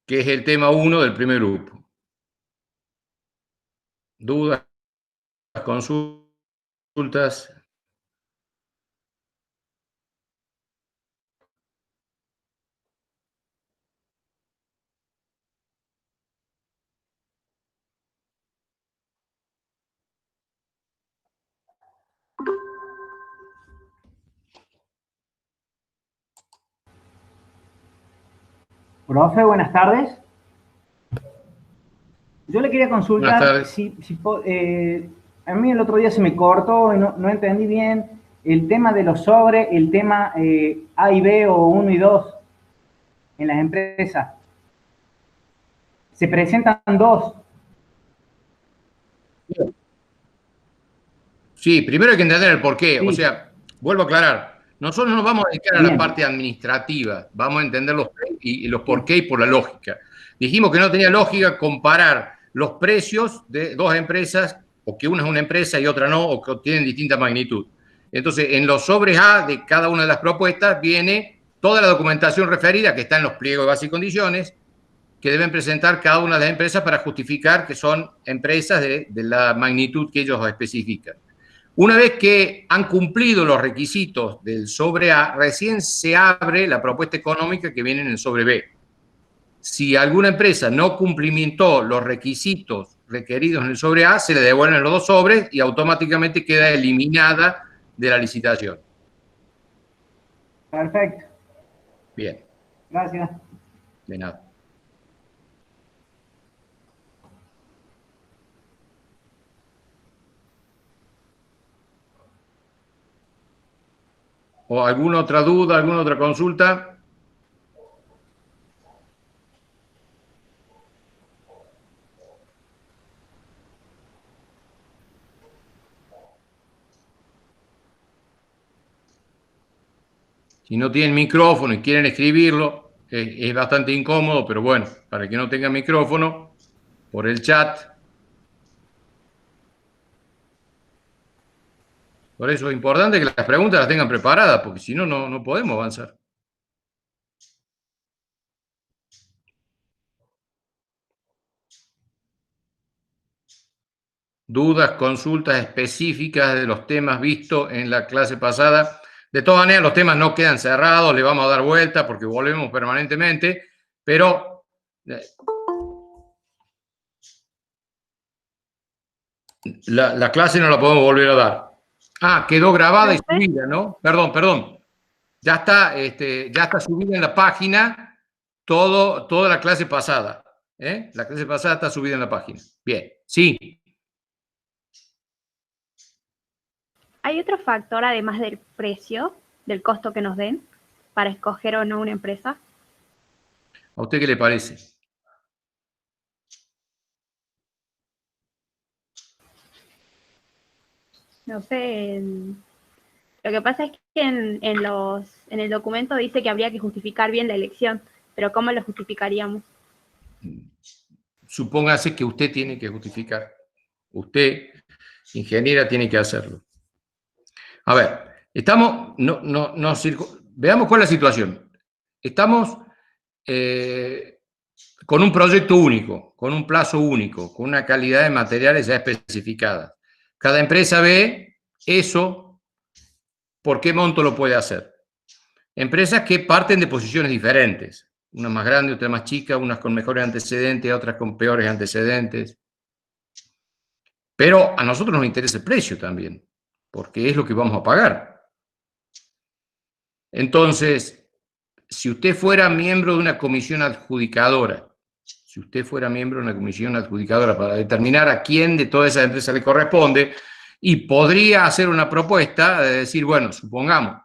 que es el tema 1 del primer grupo. ¿Dudas, consultas? Profe, buenas tardes. Yo le quería consultar a mí el otro día se me cortó y no entendí bien el tema de los sobres, el tema A y B o 1 y 2 en las empresas. Se presentan dos. Sí, primero hay que entender el porqué. Sí. O sea, vuelvo a aclarar, nosotros no nos vamos a dedicar a la Bien. parte administrativa, vamos a entender los por Bien. qué y por la lógica. Dijimos que no tenía lógica comparar los precios de dos empresas, o que una es una empresa y otra no, o que tienen distinta magnitud. Entonces, en los sobres A de cada una de las propuestas viene toda la documentación referida que está en los pliegos de base y condiciones que deben presentar cada una de las empresas para justificar que son empresas de la magnitud que ellos especifican. Una vez que han cumplido los requisitos del sobre A, recién se abre la propuesta económica que viene en el sobre B. Si alguna empresa no cumplimentó los requisitos requeridos en el sobre A, se le devuelven los dos sobres y automáticamente queda eliminada de la licitación. Perfecto. Bien. Gracias. De nada. ¿O alguna otra duda, alguna otra consulta? Si no tienen micrófono y quieren escribirlo, es bastante incómodo, pero bueno, para el que no tenga micrófono, por el chat. Por eso es importante que las preguntas las tengan preparadas, porque si no, no podemos avanzar. Dudas, consultas específicas de los temas vistos en la clase pasada. De todas maneras, los temas no quedan cerrados, le vamos a dar vuelta porque volvemos permanentemente, pero la clase no la podemos volver a dar. Ah, quedó grabada y subida, ¿no? Perdón. Ya está subida en la página toda la clase pasada. La clase pasada está subida en la página. Bien, sí. ¿Hay otro factor además del precio, del costo que nos den, para escoger o no una empresa? ¿A usted qué le parece? No sé. Lo que pasa es que en el documento dice que habría que justificar bien la elección, pero ¿cómo lo justificaríamos? Supóngase que usted tiene que justificar. Usted, ingeniera, tiene que hacerlo. A ver, veamos cuál es la situación. Estamos con un proyecto único, con un plazo único, con una calidad de materiales ya especificada. Cada empresa ve eso, por qué monto lo puede hacer. Empresas que parten de posiciones diferentes, unas más grandes, otras más chicas, unas con mejores antecedentes, otras con peores antecedentes. Pero a nosotros nos interesa el precio también, porque es lo que vamos a pagar. Entonces, si usted fuera miembro de una comisión adjudicadora, para determinar a quién de todas esas empresas le corresponde, y podría hacer una propuesta de decir, bueno, supongamos,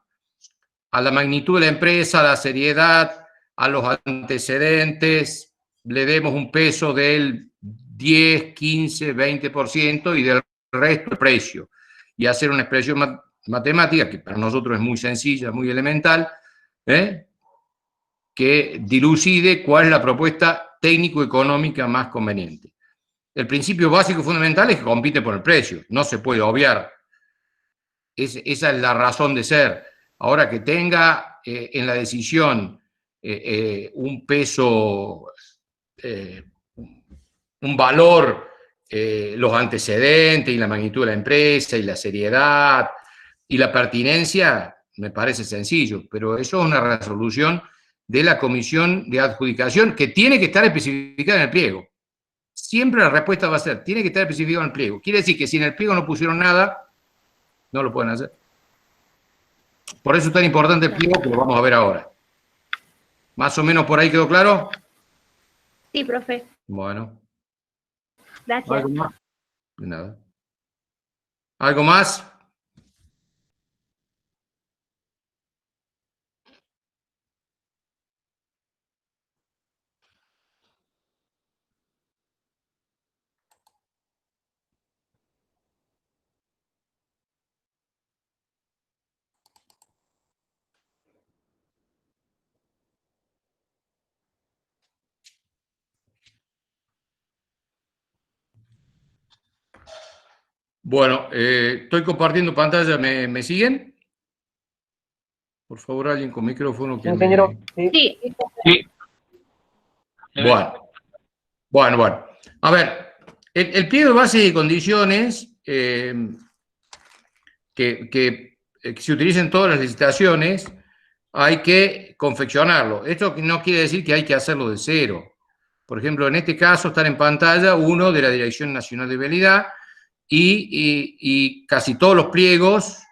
a la magnitud de la empresa, a la seriedad, a los antecedentes, le demos un peso del 10, 15, 20% y del resto el precio. Y hacer una expresión matemática, que para nosotros es muy sencilla, muy elemental, que dilucide cuál es la propuesta técnico-económica más conveniente. El principio básico y fundamental es que compite por el precio, no se puede obviar. Esa es la razón de ser. Ahora, que tenga en la decisión un peso un valor, los antecedentes y la magnitud de la empresa y la seriedad y la pertinencia, me parece sencillo, pero eso es una resolución de la comisión de adjudicación que tiene que estar especificada en el pliego. Siempre la respuesta va a ser, tiene que estar especificado en el pliego. Quiere decir que si en el pliego no pusieron nada, no lo pueden hacer. Por eso es tan importante el pliego que lo vamos a ver ahora. ¿Más o menos por ahí quedó claro? Sí, profe. Bueno. Gracias. ¿Algo más? De nada. ¿Algo más? Bueno, estoy compartiendo pantalla. ¿Me siguen? Por favor, alguien con micrófono que ingeniero, Sí. Sí. Bueno. A ver, el pliego de bases y condiciones que se utilicen en todas las licitaciones, hay que confeccionarlo. Esto no quiere decir que hay que hacerlo de cero. Por ejemplo, en este caso están en pantalla uno de la Dirección Nacional de Vialidad y casi todos los pliegos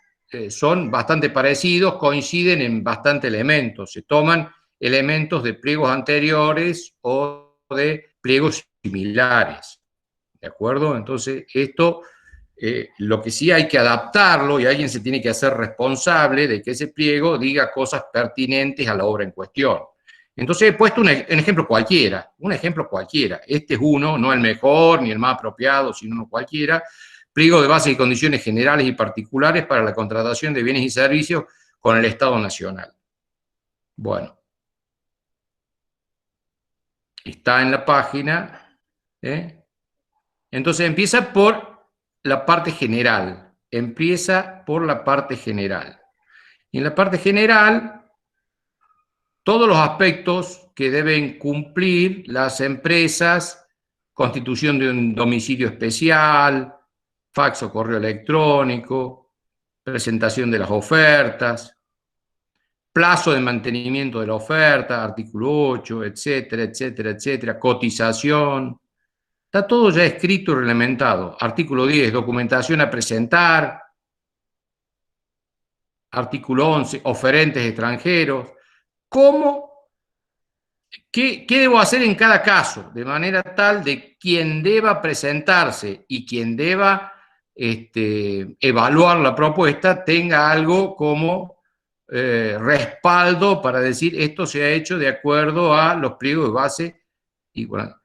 son bastante parecidos, coinciden en bastantes elementos. Se toman elementos de pliegos anteriores o de pliegos similares. ¿De acuerdo? Entonces, esto, lo que sí hay que adaptarlo y alguien se tiene que hacer responsable de que ese pliego diga cosas pertinentes a la obra en cuestión. Entonces he puesto un ejemplo cualquiera, Este es uno, no el mejor ni el más apropiado, sino uno cualquiera. Pliego de bases y condiciones generales y particulares para la contratación de bienes y servicios con el Estado Nacional. Bueno. Está en la página. Entonces empieza por la parte general. Y en la parte general, todos los aspectos que deben cumplir las empresas: constitución de un domicilio especial, fax o correo electrónico, presentación de las ofertas, plazo de mantenimiento de la oferta, artículo 8, etcétera, cotización. Está todo ya escrito y reglamentado. Artículo 10, documentación a presentar. Artículo 11, oferentes extranjeros. ¿Qué debo hacer en cada caso? De manera tal de quien deba presentarse y quien deba evaluar la propuesta tenga algo como respaldo para decir esto se ha hecho de acuerdo a los pliegos de base. Y bueno,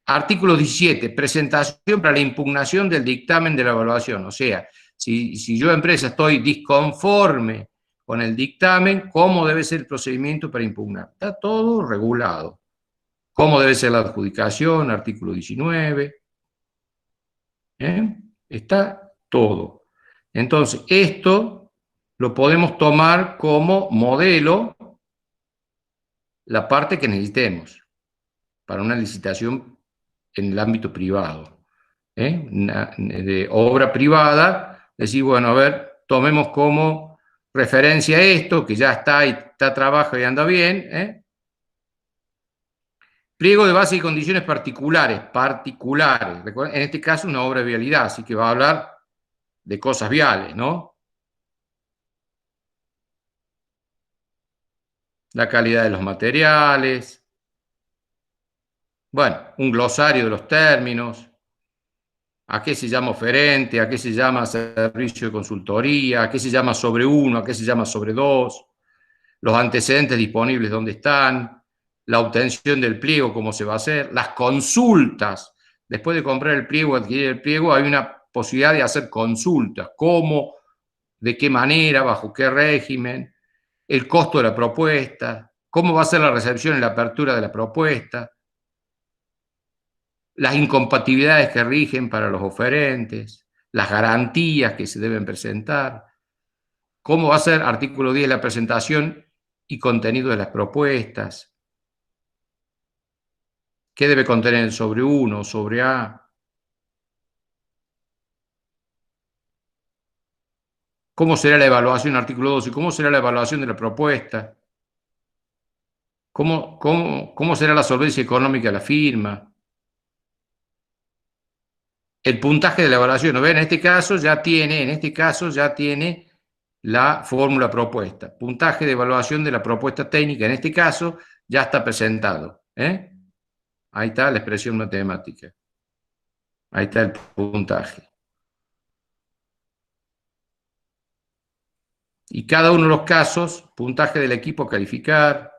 artículo 17, presentación para la impugnación del dictamen de la evaluación. O sea, si yo, empresa, estoy disconforme con el dictamen, ¿cómo debe ser el procedimiento para impugnar? Está todo regulado. ¿Cómo debe ser la adjudicación? Artículo 19. Está todo. Entonces, esto lo podemos tomar como modelo, la parte que necesitemos para una licitación en el ámbito privado. De obra privada, decir, bueno, a ver, tomemos como referencia esto, que ya trabaja y anda bien. Pliego de base y condiciones particulares. En este caso, una obra de vialidad, así que va a hablar de cosas viales, ¿no? La calidad de los materiales. Bueno, un glosario de los términos. ¿A qué se llama oferente? ¿A qué se llama servicio de consultoría? ¿A qué se llama sobre uno? ¿A qué se llama sobre dos? Los antecedentes disponibles, ¿dónde están? La obtención del pliego, ¿cómo se va a hacer? Las consultas. Después de comprar el pliego, adquirir el pliego, hay una posibilidad de hacer consultas. ¿Cómo? ¿De qué manera? ¿Bajo qué régimen? El costo de la propuesta. ¿Cómo va a ser la recepción y la apertura de la propuesta? Las incompatibilidades que rigen para los oferentes, las garantías que se deben presentar, cómo va a ser, artículo 10, la presentación y contenido de las propuestas, ¿Qué debe contener sobre 1, sobre A? ¿Cómo será la evaluación, artículo 12? ¿Cómo será la evaluación de la propuesta? ¿Cómo será la solvencia económica de la firma? El puntaje de la evaluación. ¿No? En este caso ya tiene la fórmula propuesta. Puntaje de evaluación de la propuesta técnica, en este caso, ya está presentado. Ahí está la expresión matemática. Ahí está el puntaje. Y cada uno de los casos, puntaje del equipo a calificar,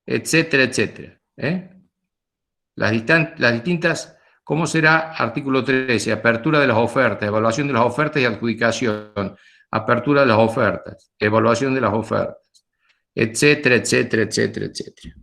etcétera, etcétera. Las distintas, ¿cómo será? Artículo 13, apertura de las ofertas, evaluación de las ofertas y adjudicación, apertura de las ofertas, evaluación de las ofertas, etcétera, etcétera, etcétera, etcétera.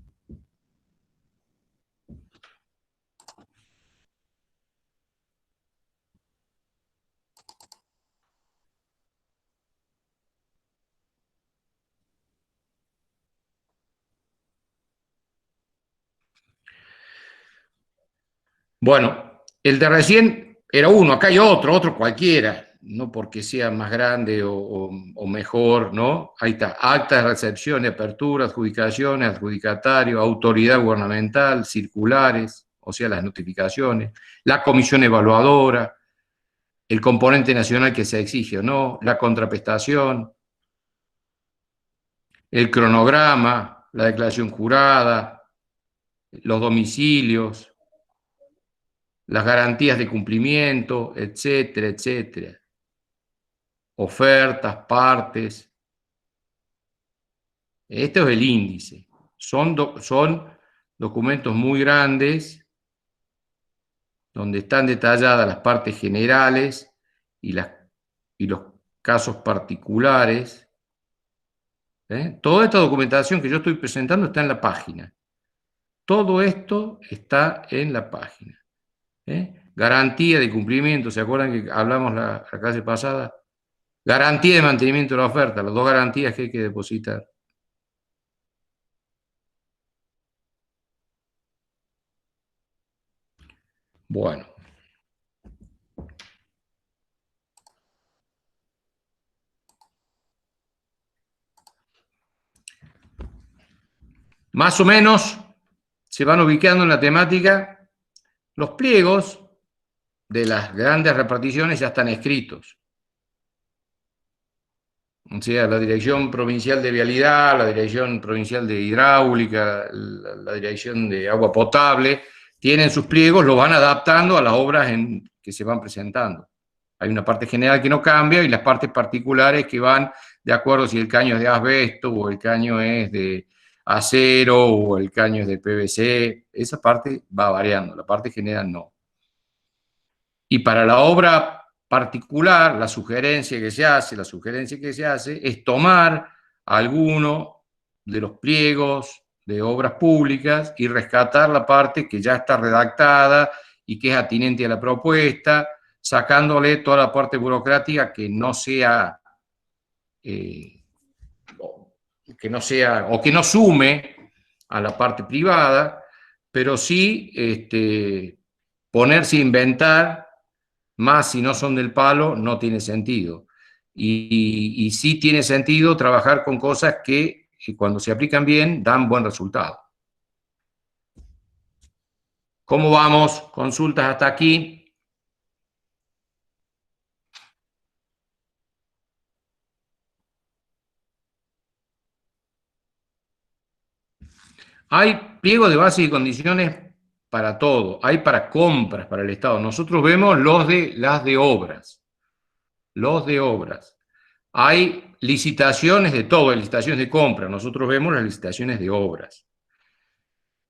Bueno, el de recién era uno, acá hay otro cualquiera, no porque sea más grande o mejor, ¿no? Ahí está, acta de recepción y apertura, adjudicaciones, adjudicatario, autoridad gubernamental, circulares, o sea, las notificaciones, la comisión evaluadora, el componente nacional que se exige o no, la contraprestación, el cronograma, la declaración jurada, los domicilios, las garantías de cumplimiento, etcétera, etcétera. Ofertas, partes. Este es el índice. Son documentos muy grandes donde están detalladas las partes generales y los casos particulares. Toda esta documentación que yo estoy presentando está en la página. Todo esto está en la página. Garantía de cumplimiento, ¿se acuerdan que hablamos la clase pasada? Garantía de mantenimiento de la oferta, las dos garantías que hay que depositar. Bueno. Más o menos se van ubicando en la temática. Los pliegos de las grandes reparticiones ya están escritos. O sea, la Dirección Provincial de Vialidad, la Dirección Provincial de Hidráulica, la Dirección de Agua Potable, tienen sus pliegos, los van adaptando a las obras que se van presentando. Hay una parte general que no cambia y las partes particulares que van de acuerdo si el caño es de asbesto o el caño es de acero o el caño es de PVC. Esa parte va variando, la parte general no. Y para la obra particular, la sugerencia que se hace es tomar alguno de los pliegos de obras públicas y rescatar la parte que ya está redactada y que es atinente a la propuesta, sacándole toda la parte burocrática que no sea, o que no sume a la parte privada, pero sí ponerse a inventar. Más si no son del palo, no tiene sentido. Y sí tiene sentido trabajar con cosas que cuando se aplican bien, dan buen resultado. ¿Cómo vamos? Consultas hasta aquí. Hay pliego de base y condiciones para todo, hay para compras para el Estado. Nosotros vemos las de obras. Hay licitaciones de todo, licitaciones de compra. Nosotros vemos las licitaciones de obras.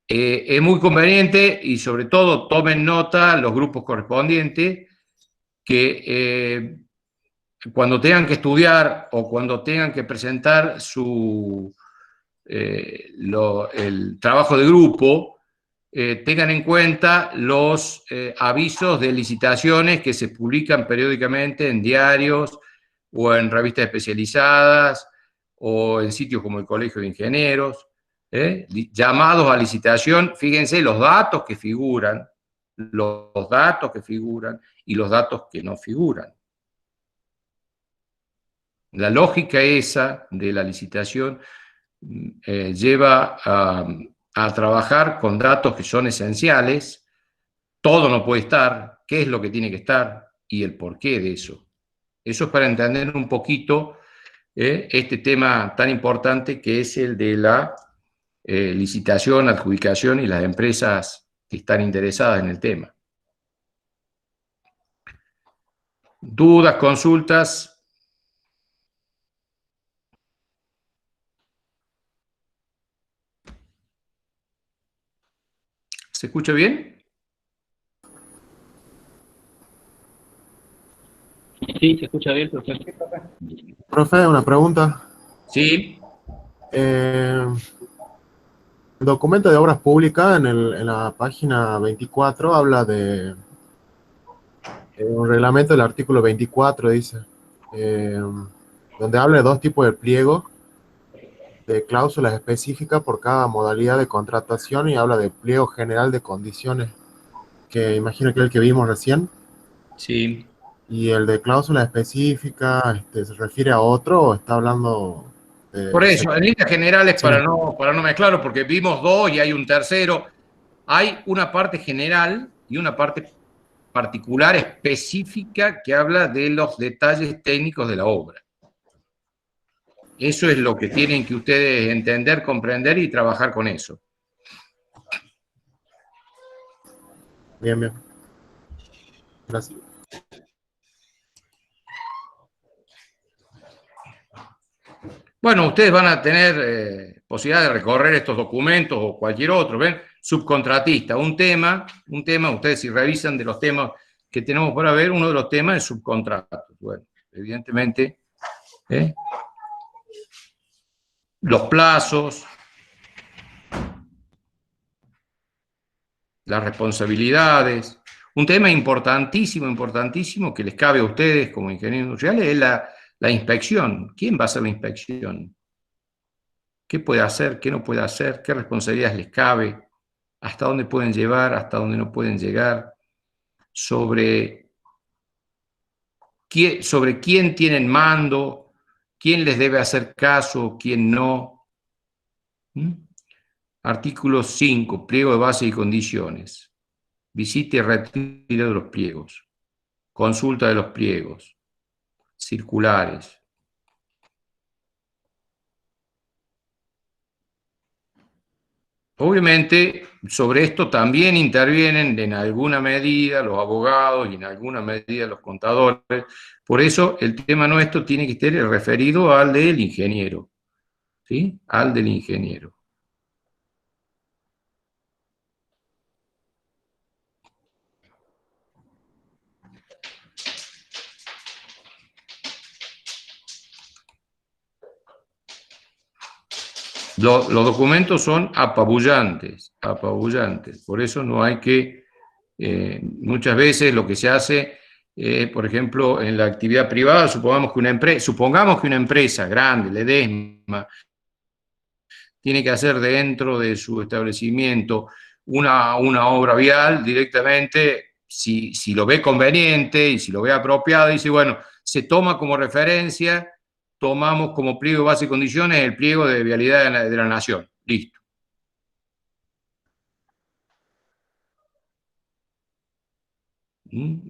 Es muy conveniente y sobre todo tomen nota los grupos correspondientes que cuando tengan que estudiar o cuando tengan que presentar el trabajo de grupo, tengan en cuenta los avisos de licitaciones que se publican periódicamente en diarios o en revistas especializadas o en sitios como el Colegio de Ingenieros. llamados a licitación, fíjense los datos que figuran y los datos que no figuran. La lógica esa de la licitación lleva a trabajar con datos que son esenciales. Todo no puede estar, qué es lo que tiene que estar y el porqué de eso. Eso es para entender un poquito este tema tan importante que es el de la licitación, adjudicación y las empresas que están interesadas en el tema. ¿Dudas, consultas? ¿Se escucha bien? Sí, se escucha bien, profesor. Profe, una pregunta. Sí. El documento de obras públicas en la página 24 habla de un reglamento del artículo 24, dice, donde habla de dos tipos de pliego de cláusulas específicas por cada modalidad de contratación y habla de pliego general de condiciones, que imagino que es el que vimos recién. Sí. Y el de cláusula específica, ¿se refiere a otro o está hablando de...? Por eso, en líneas generales, Sí. para no mezclarlo, porque vimos dos y hay un tercero, hay una parte general y una parte particular específica que habla de los detalles técnicos de la obra. Eso es lo que tienen que ustedes entender, comprender y trabajar con eso. Bien, bien. Gracias. Bueno, ustedes van a tener posibilidad de recorrer estos documentos o cualquier otro, ¿ven? Subcontratista, un tema, ustedes si revisan de los temas que tenemos para ver, uno de los temas es subcontratos. Bueno, evidentemente, los plazos, las responsabilidades. Un tema importantísimo, importantísimo que les cabe a ustedes como ingenieros industriales es la inspección. ¿Quién va a hacer la inspección? ¿Qué puede hacer? ¿Qué no puede hacer? ¿Qué responsabilidades les cabe? ¿Hasta dónde pueden llevar? ¿Hasta dónde no pueden llegar? Sobre quién tienen mando, quién les debe hacer caso, quién no. Artículo 5, pliego de base y condiciones. Visita y retiro de los pliegos. Consulta de los pliegos. Circulares. Obviamente, sobre esto también intervienen en alguna medida los abogados y en alguna medida los contadores. Por eso, el tema nuestro tiene que estar referido al del ingeniero. ¿Sí? Al del ingeniero. Los documentos son apabullantes, apabullantes. Por eso no hay que, muchas veces lo que se hace, por ejemplo, en la actividad privada, supongamos que una empresa grande, Ledesma, tiene que hacer dentro de su establecimiento una obra vial directamente, si lo ve conveniente y si lo ve apropiado, dice, bueno, se toma como referencia, tomamos como pliego de base y condiciones el pliego de vialidad de la Nación. Listo.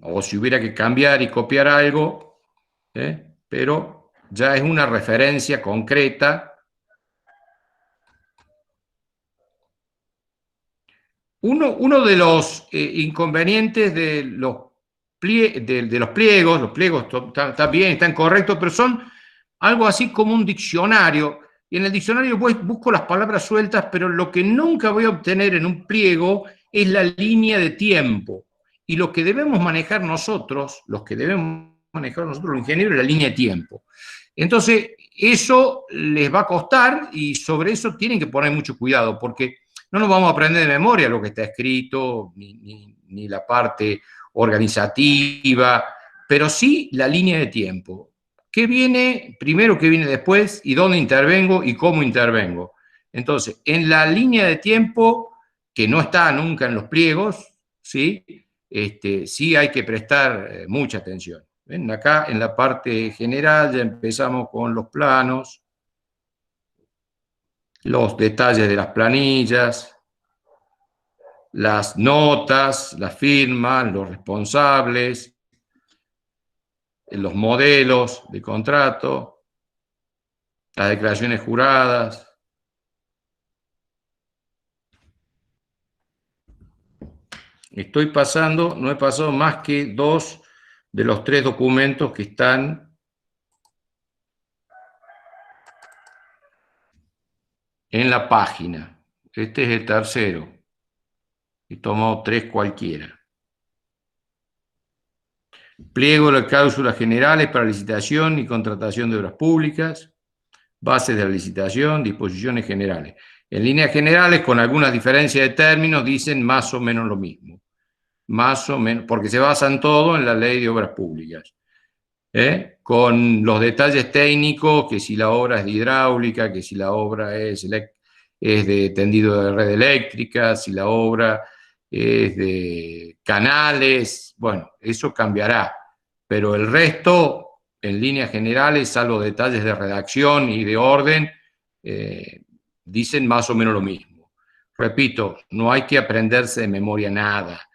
O si hubiera que cambiar y copiar algo, pero ya es una referencia concreta. Uno de los inconvenientes de los pliegos, los pliegos están bien, están correctos, pero son algo así como un diccionario, y en el diccionario busco las palabras sueltas, pero lo que nunca voy a obtener en un pliego es la línea de tiempo. Y lo que debemos manejar nosotros, los ingenieros, es la línea de tiempo. Entonces, eso les va a costar y sobre eso tienen que poner mucho cuidado, porque no nos vamos a aprender de memoria lo que está escrito, ni la parte organizativa, pero sí la línea de tiempo. ¿Qué viene primero, qué viene después, y dónde intervengo y cómo intervengo? Entonces, en la línea de tiempo, que no está nunca en los pliegos, ¿sí? Sí hay que prestar mucha atención. ¿Ven? Acá en la parte general ya empezamos con los planos, los detalles de las planillas, las notas, las firmas, los responsables, los modelos de contrato, las declaraciones juradas. Estoy pasando, no he pasado más que 2 de los 3 documentos que están en la página. Este es el tercero. Y tomo 3 cualquiera. Pliego de las cláusulas generales para licitación y contratación de obras públicas, bases de la licitación, disposiciones generales. En líneas generales, con algunas diferencias de términos, dicen más o menos lo mismo. Más o menos, porque se basan todo en la ley de obras públicas. Con los detalles técnicos, que si la obra es de hidráulica, que si la obra es de tendido de red eléctrica, si la obra es de canales, bueno, eso cambiará, pero el resto, en líneas generales, salvo detalles de redacción y de orden, dicen más o menos lo mismo. Repito, no hay que aprenderse de memoria nada,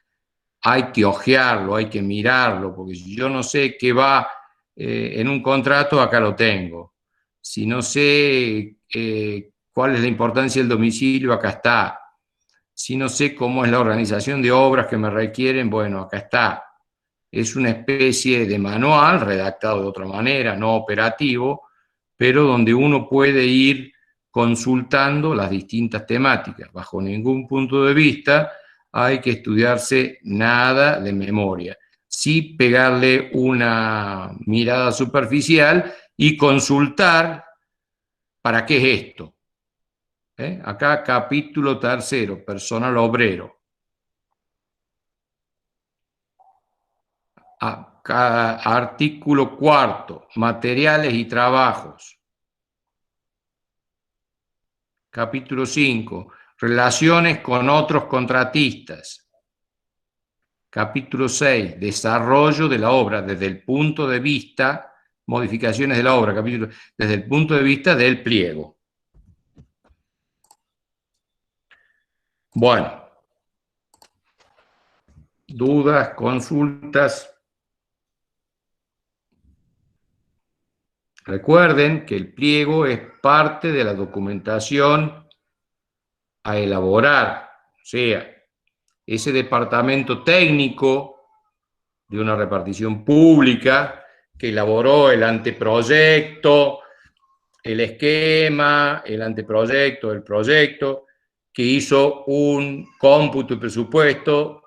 hay que hojearlo, hay que mirarlo, porque si yo no sé qué va en un contrato, acá lo tengo. Si no sé cuál es la importancia del domicilio, acá está. Si no sé cómo es la organización de obras que me requieren, bueno, acá está. Es una especie de manual redactado de otra manera, no operativo, pero donde uno puede ir consultando las distintas temáticas. Bajo ningún punto de vista hay que estudiarse nada de memoria. Sí pegarle una mirada superficial y consultar para qué es esto. Acá capítulo tercero, personal obrero. Acá, artículo cuarto, materiales y trabajos. Capítulo 5, relaciones con otros contratistas. Capítulo 6, desarrollo de la obra desde el punto de vista, modificaciones de la obra, capítulo, desde el punto de vista del pliego. Bueno, dudas, consultas. Recuerden que el pliego es parte de la documentación a elaborar, o sea, ese departamento técnico de una repartición pública que elaboró el anteproyecto, el esquema, el anteproyecto, el proyecto, que hizo un cómputo y presupuesto,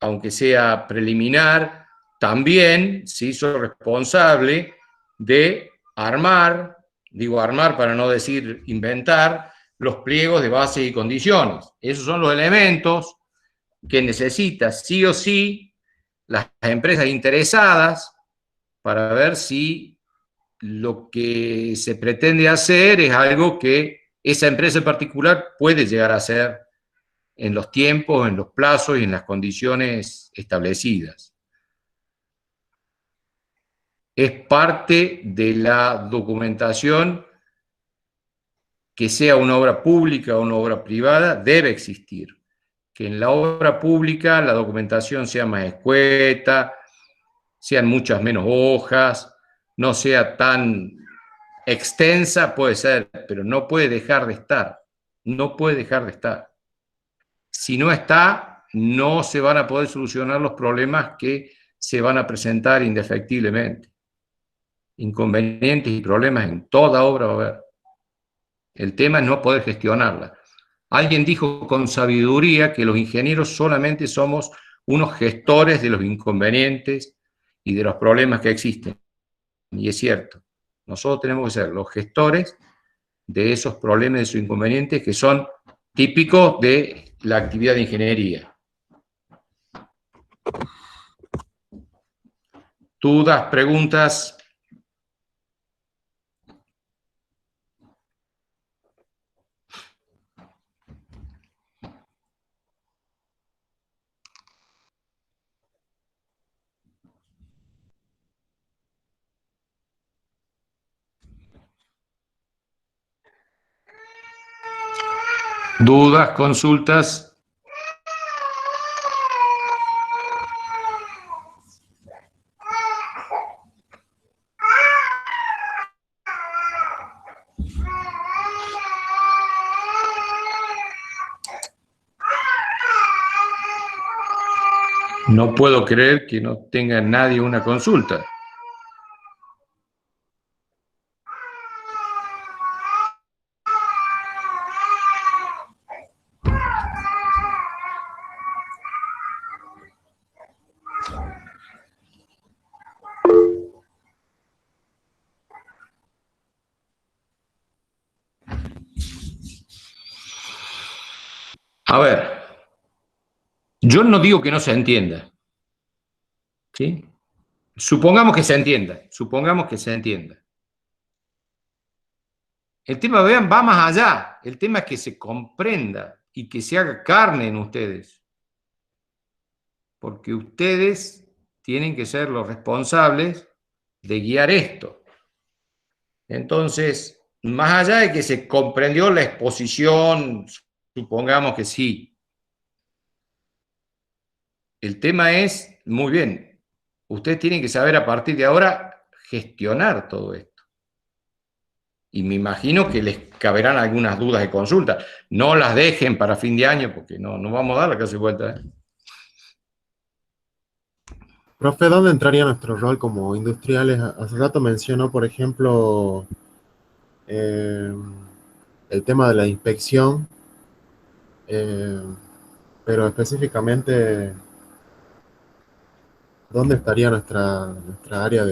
aunque sea preliminar, también se hizo responsable de armar, digo armar para no decir inventar, los pliegos de bases y condiciones. Esos son los elementos que necesitan sí o sí las empresas interesadas para ver si lo que se pretende hacer es algo que esa empresa en particular puede llegar a hacer en los tiempos, en los plazos y en las condiciones establecidas. Es parte de la documentación que sea una obra pública o una obra privada, debe existir. Que en la obra pública la documentación sea más escueta, sean muchas menos hojas, no sea tan extensa, puede ser, pero no puede dejar de estar. No puede dejar de estar. Si no está, no se van a poder solucionar los problemas que se van a presentar indefectiblemente. Inconvenientes y problemas en toda obra va a haber. El tema es no poder gestionarla. Alguien dijo con sabiduría que los ingenieros solamente somos unos gestores de los inconvenientes y de los problemas que existen. Y es cierto. Nosotros tenemos que ser los gestores de esos problemas, de esos inconvenientes que son típicos de la actividad de ingeniería. ¿Dudas, preguntas? ¿Dudas, consultas? No puedo creer que no tenga nadie una consulta. A ver, yo no digo que no se entienda, ¿sí? Supongamos que se entienda, supongamos que se entienda. El tema, vean, va más allá. El tema es que se comprenda y que se haga carne en ustedes. Porque ustedes tienen que ser los responsables de guiar esto. Entonces, más allá de que se comprendió la exposición, supongamos que sí. El tema es, muy bien, ustedes tienen que saber a partir de ahora gestionar todo esto. Y me imagino que les caberán algunas dudas de consulta. No las dejen para fin de año, porque no vamos a dar la clase de vuelta, ¿eh? Profe, ¿dónde entraría nuestro rol como industriales? Hace rato mencionó, por ejemplo, el tema de la inspección, pero específicamente, ¿dónde estaría nuestra área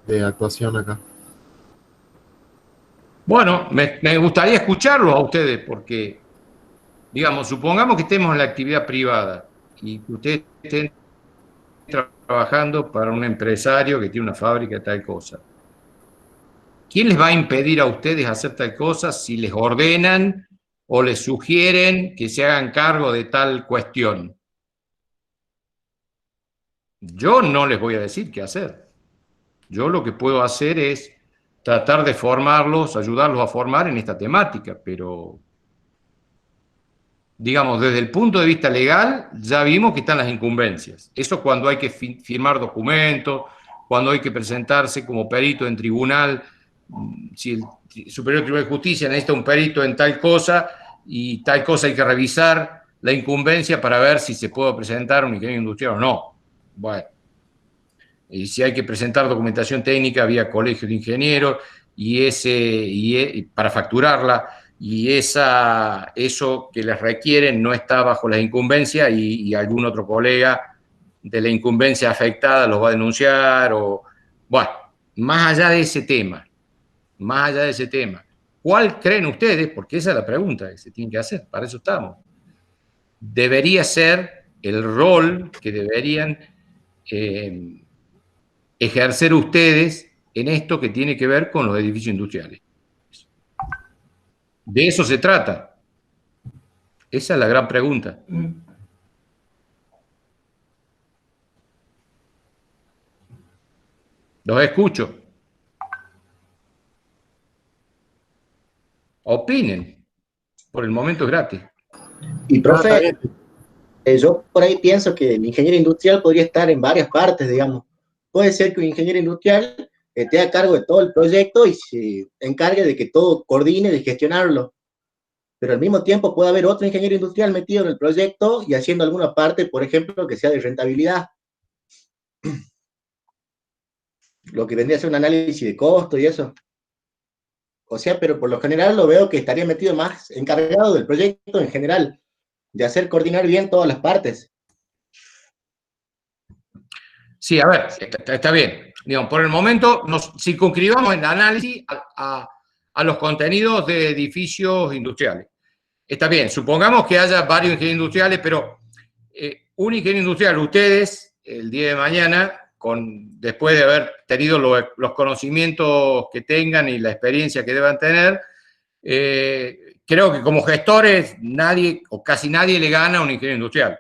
de actuación acá? Bueno, me gustaría escucharlos a ustedes, porque, digamos, supongamos que estemos en la actividad privada y que ustedes estén trabajando para un empresario que tiene una fábrica de tal cosa. ¿Quién les va a impedir a ustedes hacer tal cosa si les ordenan o les sugieren que se hagan cargo de tal cuestión? Yo no les voy a decir qué hacer. Yo lo que puedo hacer es tratar de formarlos, ayudarlos a formar en esta temática, pero, digamos, desde el punto de vista legal, ya vimos que están las incumbencias. Eso cuando hay que firmar documentos, cuando hay que presentarse como perito en tribunal, si el Superior Tribunal de Justicia necesita un perito en tal cosa, y tal cosa hay que revisar la incumbencia para ver si se puede presentar un ingeniero industrial o no. Bueno, y si hay que presentar documentación técnica vía colegio de ingenieros para facturarla, y eso que les requieren no está bajo la incumbencia y algún otro colega de la incumbencia afectada los va a denunciar, o bueno, más allá de ese tema, ¿cuál creen ustedes? Porque esa es la pregunta que se tiene que hacer, para eso estamos. Debería ser el rol que deberían ejercer ustedes en esto que tiene que ver con los edificios industriales. De eso se trata. Esa es la gran pregunta. Los escucho. Opinen. Por el momento es gratis. Y profe, yo por ahí pienso que el ingeniero industrial podría estar en varias partes, digamos. Puede ser que un ingeniero industrial esté a cargo de todo el proyecto y se encargue de que todo coordine, de gestionarlo. Pero al mismo tiempo puede haber otro ingeniero industrial metido en el proyecto y haciendo alguna parte, por ejemplo, que sea de rentabilidad. Lo que vendría a ser un análisis de costo y eso. O sea, pero por lo general lo veo que estaría metido más encargado del proyecto en general, de hacer coordinar bien todas las partes. Sí, a ver, está bien. Digamos, por el momento nos circunscribamos en el análisis a los contenidos de edificios industriales. Está bien, supongamos que haya varios ingenieros industriales, pero un ingeniero industrial, ustedes, el día de mañana, después de haber tenido los conocimientos que tengan y la experiencia que deban tener, creo que como gestores nadie o casi nadie le gana a un ingeniero industrial.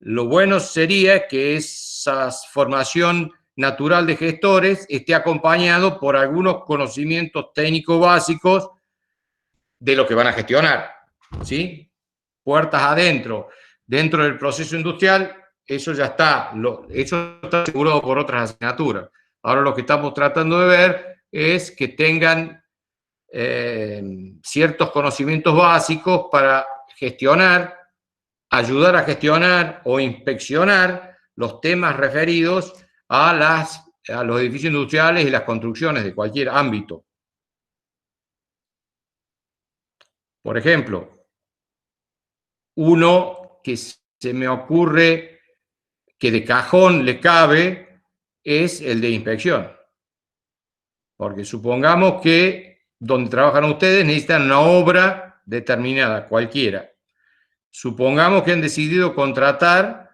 Lo bueno sería que esa formación natural de gestores esté acompañado por algunos conocimientos técnicos básicos de lo que van a gestionar, ¿sí? Puertas adentro, dentro del proceso industrial, eso ya está, eso está asegurado por otras asignaturas. Ahora lo que estamos tratando de ver es que tengan ciertos conocimientos básicos para gestionar, ayudar a gestionar o inspeccionar los temas referidos a los edificios industriales y las construcciones de cualquier ámbito. Por ejemplo, uno que se me ocurre que de cajón le cabe es el de inspección. Porque supongamos que donde trabajan ustedes necesitan una obra determinada, cualquiera. Supongamos que han decidido contratar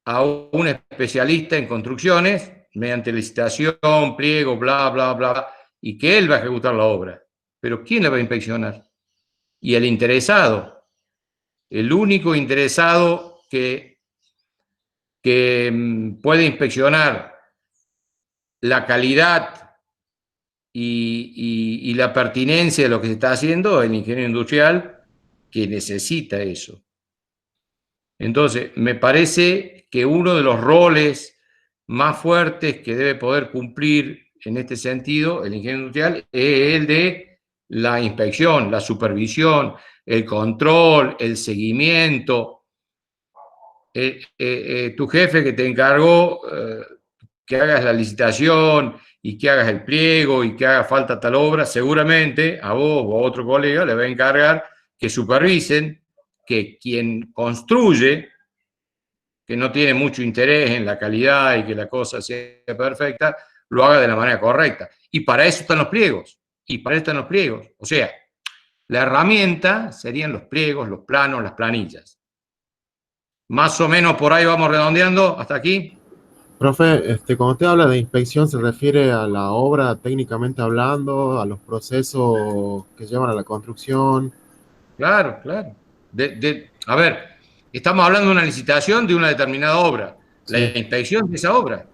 a un especialista en construcciones mediante licitación, pliego, bla, bla, bla, y que él va a ejecutar la obra. Pero ¿quién la va a inspeccionar? Y el interesado, el único interesado que puede inspeccionar la calidad y la pertinencia de lo que se está haciendo, el ingeniero industrial que necesita eso. Entonces, me parece que uno de los roles más fuertes que debe poder cumplir en este sentido el ingeniero industrial es el de la inspección, la supervisión, el control, el seguimiento. Tu jefe que te encargó que hagas la licitación y que hagas el pliego y que haga falta tal obra, seguramente a vos o a otro colega le va a encargar que supervisen que quien construye, que no tiene mucho interés en la calidad y que la cosa sea perfecta, lo haga de la manera correcta. Y para eso están los pliegos. O sea, la herramienta serían los pliegos, los planos, las planillas. Más o menos por ahí vamos redondeando hasta aquí. Profe, cuando usted habla de inspección, ¿se refiere a la obra técnicamente hablando, a los procesos que llevan a la construcción? Claro. A ver, estamos hablando de una licitación de una determinada obra. La inspección de esa obra.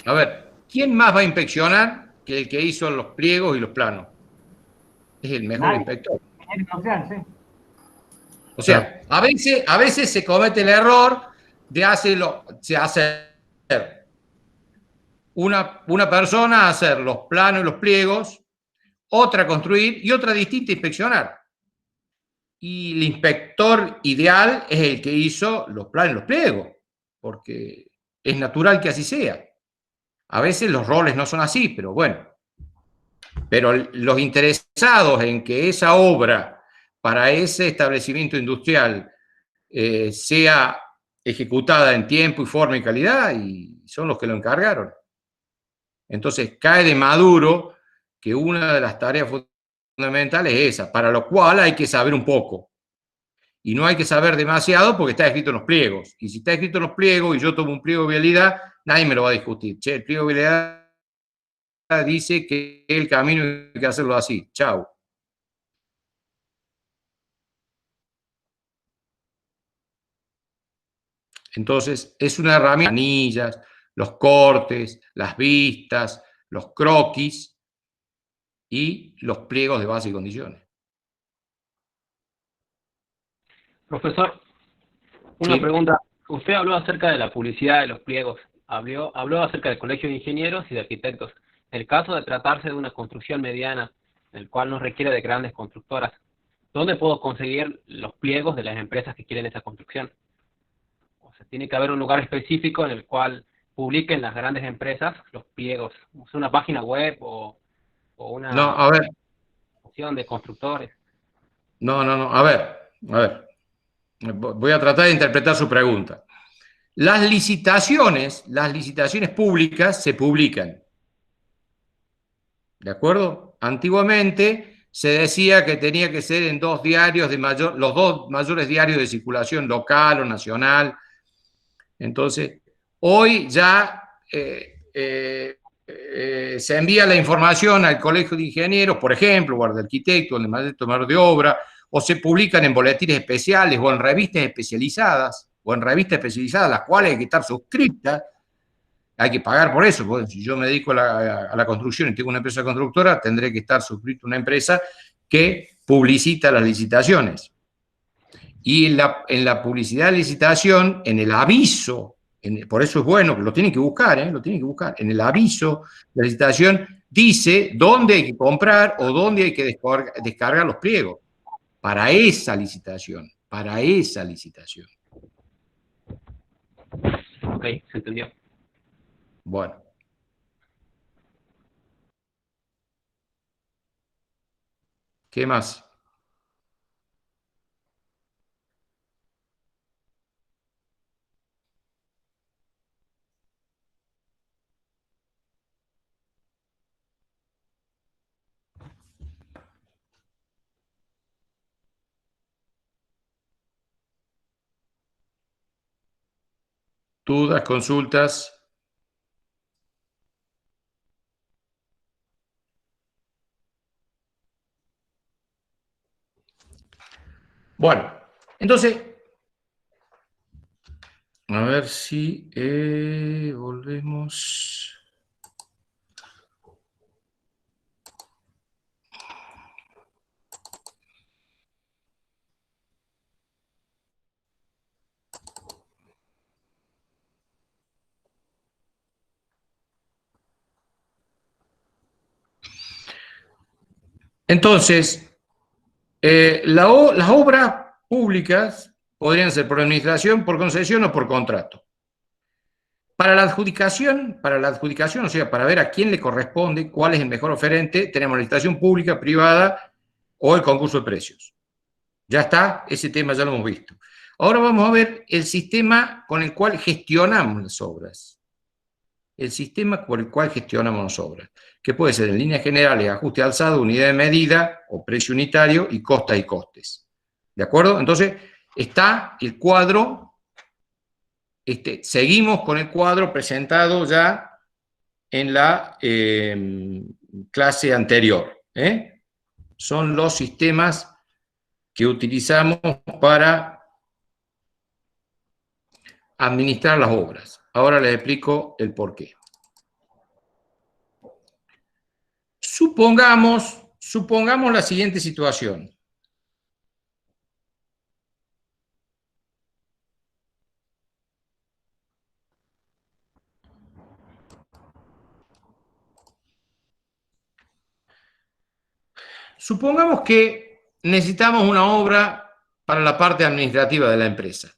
A ver, ¿quién más va a inspeccionar que el que hizo los pliegos y los planos? Es el mejor inspector. O sea, a veces se comete el error de hacer una persona hacer los planos y los pliegos, otra construir y otra distinta inspeccionar. Y el inspector ideal es el que hizo los planos y los pliegos, porque es natural que así sea. A veces los roles no son así, pero bueno. Pero los interesados en que esa obra para ese establecimiento industrial sea ejecutada en tiempo y forma y calidad, y son los que lo encargaron. Entonces cae de maduro que una de las tareas fundamentales es esa, para lo cual hay que saber un poco. Y no hay que saber demasiado porque está escrito en los pliegos. Y si está escrito en los pliegos y yo tomo un pliego de vialidad, nadie me lo va a discutir. Che, el pliego de vialidad dice que el camino hay que hacerlo así. Chau. Entonces, es una herramienta, planillas, los cortes, las vistas, los croquis y los pliegos de base y condiciones. Profesor, una pregunta. Usted habló acerca de la publicidad de los pliegos. Habló acerca del Colegio de Ingenieros y de Arquitectos. En el caso de tratarse de una construcción mediana, el cual no requiere de grandes constructoras, ¿dónde puedo conseguir los pliegos de las empresas que quieren esa construcción? O sea, tiene que haber un lugar específico en el cual publiquen las grandes empresas los pliegos. ¿Es una página web o una asociación de constructores? No. A ver. Voy a tratar de interpretar su pregunta. Las licitaciones públicas se publican. ¿De acuerdo? Antiguamente se decía que tenía que ser en dos diarios los dos mayores diarios de circulación local o nacional. Entonces, hoy ya se envía la información al Colegio de Ingenieros, por ejemplo, o al de arquitectos, al maestro de mano de obra, o se publican en boletines especiales o en revistas especializadas, las cuales hay que estar suscritas, hay que pagar por eso, porque si yo me dedico a la construcción y tengo una empresa constructora, tendré que estar suscrito a una empresa que publicita las licitaciones. Y en la publicidad de licitación, en el aviso, por eso es bueno, que lo tienen que buscar, lo tienen que buscar, en el aviso de la licitación dice dónde hay que comprar o dónde hay que descargar los pliegos, para esa licitación, para esa licitación. Ok, se entendió. Bueno. ¿Qué más? ¿Dudas, consultas? Bueno, entonces, a ver si volvemos. Entonces, las obras públicas podrían ser por administración, por concesión o por contrato. Para la adjudicación, o sea, para ver a quién le corresponde, cuál es el mejor oferente, tenemos la licitación pública, privada o el concurso de precios. Ya está, ese tema ya lo hemos visto. Ahora vamos a ver el sistema con el cual gestionamos las obras. El sistema por el cual gestionamos las obras, que puede ser en líneas generales ajuste alzado, unidad de medida o precio unitario y costas y costes. ¿De acuerdo? Entonces, está el cuadro, seguimos con el cuadro presentado ya en la clase anterior. Son los sistemas que utilizamos para administrar las obras. Ahora les explico el porqué. Supongamos la siguiente situación. Supongamos que necesitamos una obra para la parte administrativa de la empresa.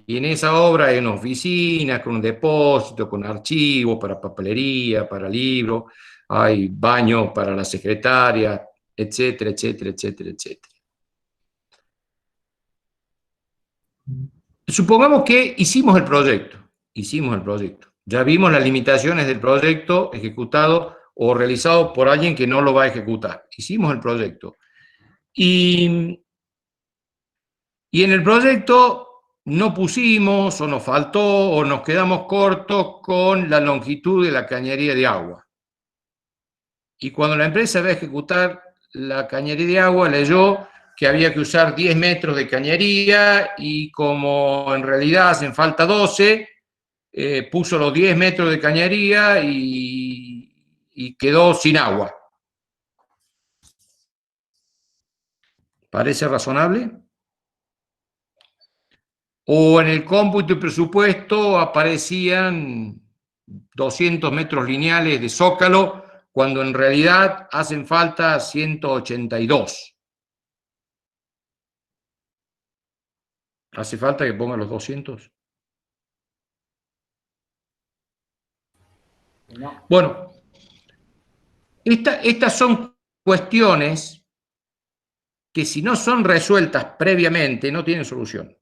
Y en esa obra hay una oficina con un depósito, con archivos para papelería, para libros, hay baños para la secretaria, etcétera, etcétera, etcétera, etcétera. Supongamos que hicimos el proyecto. Ya vimos las limitaciones del proyecto ejecutado o realizado por alguien que no lo va a ejecutar. Hicimos el proyecto. Y en el proyecto no pusimos, o nos faltó, o nos quedamos cortos con la longitud de la cañería de agua. Y cuando la empresa va a ejecutar la cañería de agua, leyó que había que usar 10 metros de cañería y como en realidad hacen falta 12, puso los 10 metros de cañería y quedó sin agua. ¿Parece razonable? O en el cómputo y presupuesto aparecían 200 metros lineales de zócalo, cuando en realidad hacen falta 182. ¿Hace falta que ponga los 200? No. Bueno, estas son cuestiones que si no son resueltas previamente no tienen solución.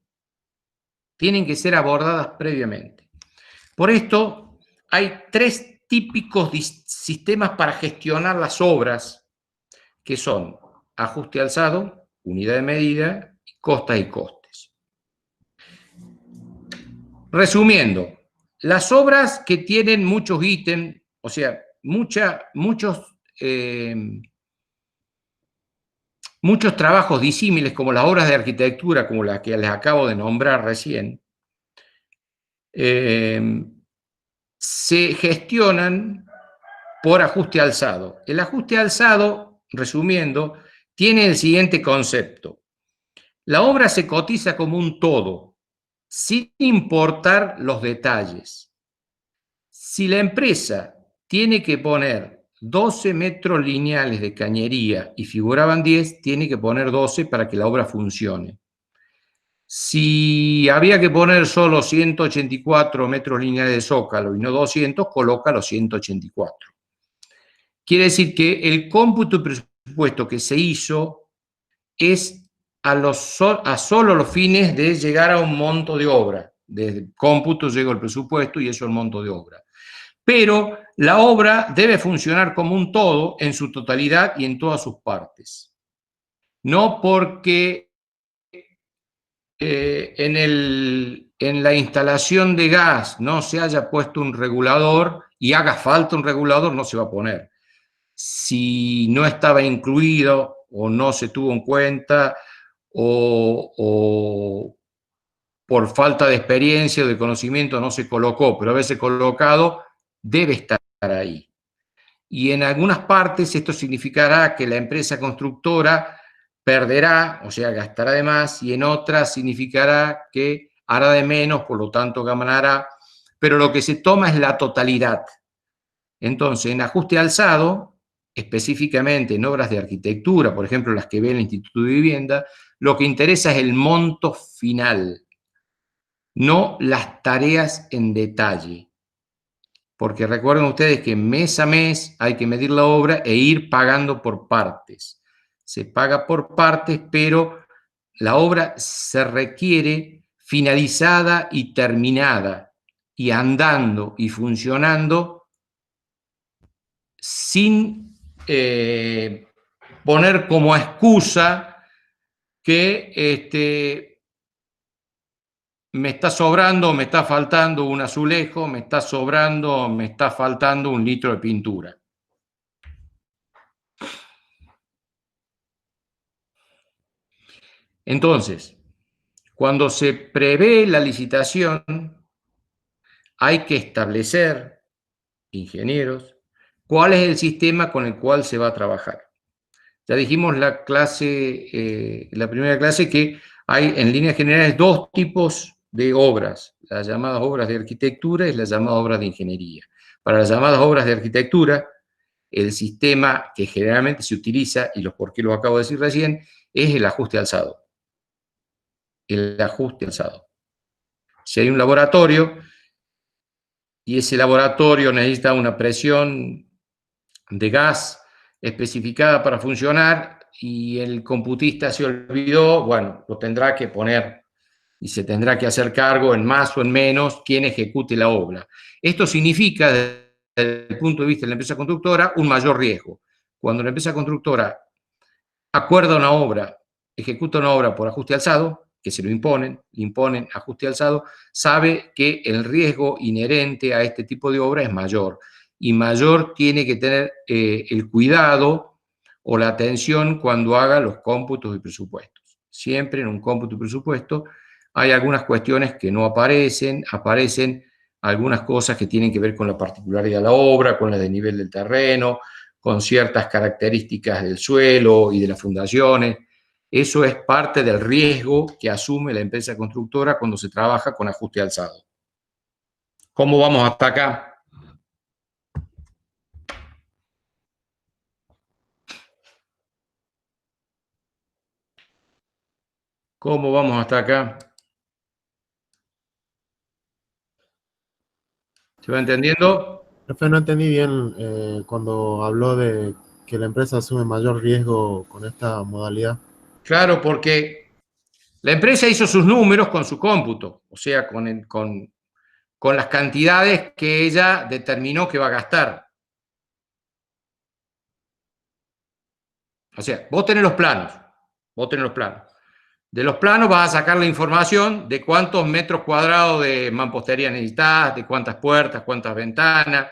Tienen que ser abordadas previamente. Por esto, hay 3 típicos sistemas para gestionar las obras, que son ajuste alzado, unidad de medida, costas y costes. Resumiendo, las obras que tienen muchos ítems, o sea, muchos muchos trabajos disímiles, como las obras de arquitectura, como las que les acabo de nombrar recién, se gestionan por ajuste alzado. El ajuste alzado, resumiendo, tiene el siguiente concepto. La obra se cotiza como un todo, sin importar los detalles. Si la empresa tiene que poner 12 metros lineales de cañería y figuraban 10, tiene que poner 12 para que la obra funcione. Si había que poner solo 184 metros lineales de zócalo y no 200, coloca los 184. Quiere decir que el cómputo de presupuesto que se hizo es a solo los fines de llegar a un monto de obra. Desde cómputo llega el presupuesto y eso es el monto de obra. Pero la obra debe funcionar como un todo en su totalidad y en todas sus partes. No porque en la instalación de gas no se haya puesto un regulador y haga falta un regulador, no se va a poner. Si no estaba incluido o no se tuvo en cuenta o por falta de experiencia o de conocimiento no se colocó, pero a veces colocado, debe estar ahí. Y en algunas partes esto significará que la empresa constructora perderá, o sea, gastará de más, y en otras significará que hará de menos, por lo tanto ganará, pero lo que se toma es la totalidad. Entonces, en ajuste alzado, específicamente en obras de arquitectura, por ejemplo, las que ve el Instituto de Vivienda, lo que interesa es el monto final, no las tareas en detalle. Porque recuerden ustedes que mes a mes hay que medir la obra e ir pagando por partes. Se paga por partes, pero la obra se requiere finalizada y terminada, y andando y funcionando sin poner como excusa que me está sobrando, me está faltando un azulejo, me está sobrando, me está faltando un litro de pintura. Entonces, cuando se prevé la licitación, hay que establecer, ingenieros, cuál es el sistema con el cual se va a trabajar. Ya dijimos la primera clase, que hay en líneas generales dos tipos de obras, las llamadas obras de arquitectura y las llamadas obras de ingeniería. Para las llamadas obras de arquitectura, el sistema que generalmente se utiliza, y por qué lo acabo de decir recién, es el ajuste alzado. El ajuste alzado. Si hay un laboratorio y ese laboratorio necesita una presión de gas especificada para funcionar y el computista se olvidó, bueno, lo tendrá que poner y se tendrá que hacer cargo en más o en menos quien ejecute la obra. Esto significa, desde el punto de vista de la empresa constructora, un mayor riesgo. Cuando la empresa constructora acuerda una obra, ejecuta una obra por ajuste alzado, que se lo imponen ajuste alzado, sabe que el riesgo inherente a este tipo de obra es mayor, y mayor tiene que tener el cuidado o la atención cuando haga los cómputos de presupuestos. Siempre en un cómputo de presupuesto hay algunas cuestiones que no aparecen algunas cosas que tienen que ver con la particularidad de la obra, con la del nivel del terreno, con ciertas características del suelo y de las fundaciones. Eso es parte del riesgo que asume la empresa constructora cuando se trabaja con ajuste alzado. ¿Cómo vamos hasta acá? ¿Cómo vamos hasta acá? ¿Se va entendiendo? Profe, no entendí bien cuando habló de que la empresa asume mayor riesgo con esta modalidad. Claro, porque la empresa hizo sus números con su cómputo, o sea, con las cantidades que ella determinó que va a gastar. O sea, vos tenés los planos. De los planos vas a sacar la información de cuántos metros cuadrados de mampostería necesitas, de cuántas puertas, cuántas ventanas.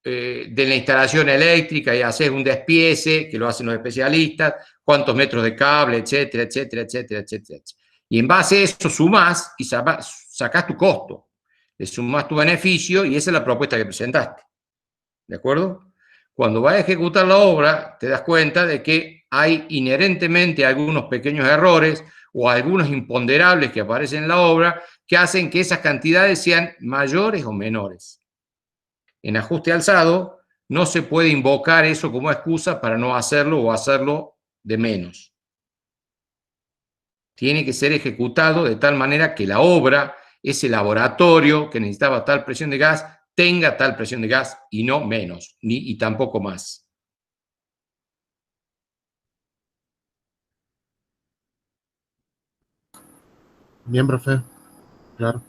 de la instalación eléctrica y haces un despiece, que lo hacen los especialistas, cuántos metros de cable, etcétera, etcétera, etcétera, etcétera. Y en base a eso sumás y sacás tu costo, le sumás tu beneficio y esa es la propuesta que presentaste. ¿De acuerdo? Cuando vas a ejecutar la obra, te das cuenta de que hay inherentemente algunos pequeños errores o algunos imponderables que aparecen en la obra que hacen que esas cantidades sean mayores o menores. En ajuste alzado, no se puede invocar eso como excusa para no hacerlo o hacerlo de menos. Tiene que ser ejecutado de tal manera que la obra, ese laboratorio que necesitaba tal presión de gas, tenga tal presión de gas y no menos, y tampoco más. Bien, profe. Claro.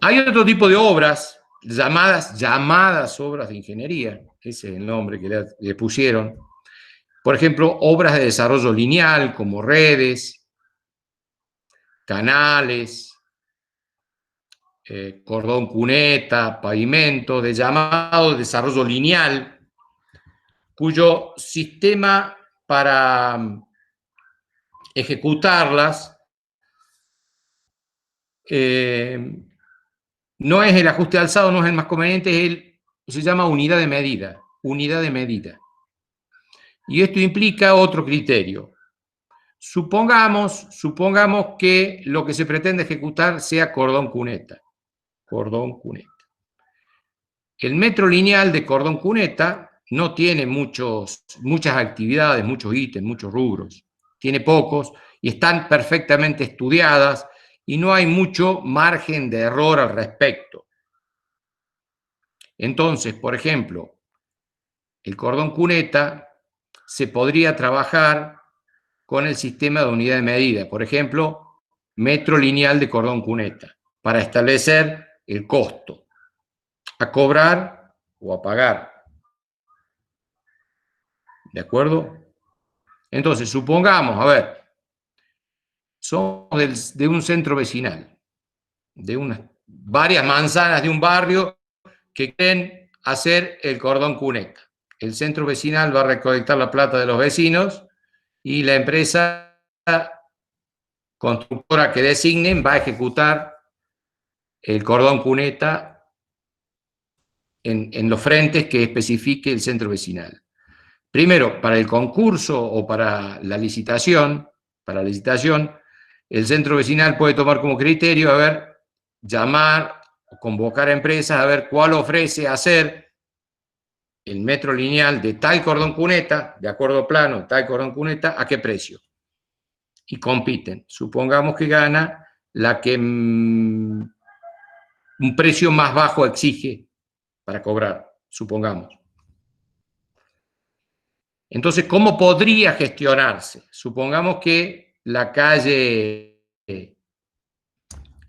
Hay otro tipo de obras, llamadas obras de ingeniería, ese es el nombre que le pusieron. Por ejemplo, obras de desarrollo lineal como redes, canales, cordón cuneta, pavimento, de llamado desarrollo lineal, cuyo sistema para ejecutarlas no es el ajuste alzado, no es el más conveniente, se llama unidad de medida. Y esto implica otro criterio. Supongamos que lo que se pretende ejecutar sea cordón cuneta. El metro lineal de cordón cuneta no tiene muchas actividades, muchos ítems, muchos rubros. Tiene pocos y están perfectamente estudiadas y no hay mucho margen de error al respecto. Entonces, por ejemplo, el cordón cuneta se podría trabajar con el sistema de unidad de medida. Por ejemplo, metro lineal de cordón cuneta, para establecer el costo a cobrar o a pagar. ¿De acuerdo? Entonces, supongamos, a ver, somos de un centro vecinal, de varias manzanas de un barrio que quieren hacer el cordón cuneta. El centro vecinal va a recolectar la plata de los vecinos y la empresa constructora que designen va a ejecutar el cordón cuneta en los frentes que especifique el centro vecinal. Primero, para el concurso o para la licitación, el centro vecinal puede tomar como criterio, llamar o convocar a empresas a ver cuál ofrece hacer el metro lineal de tal cordón cuneta, de acuerdo plano, tal cordón cuneta, ¿a qué precio? Y compiten. Supongamos que gana la que un precio más bajo exige para cobrar, supongamos. Entonces, ¿cómo podría gestionarse? Supongamos que la calle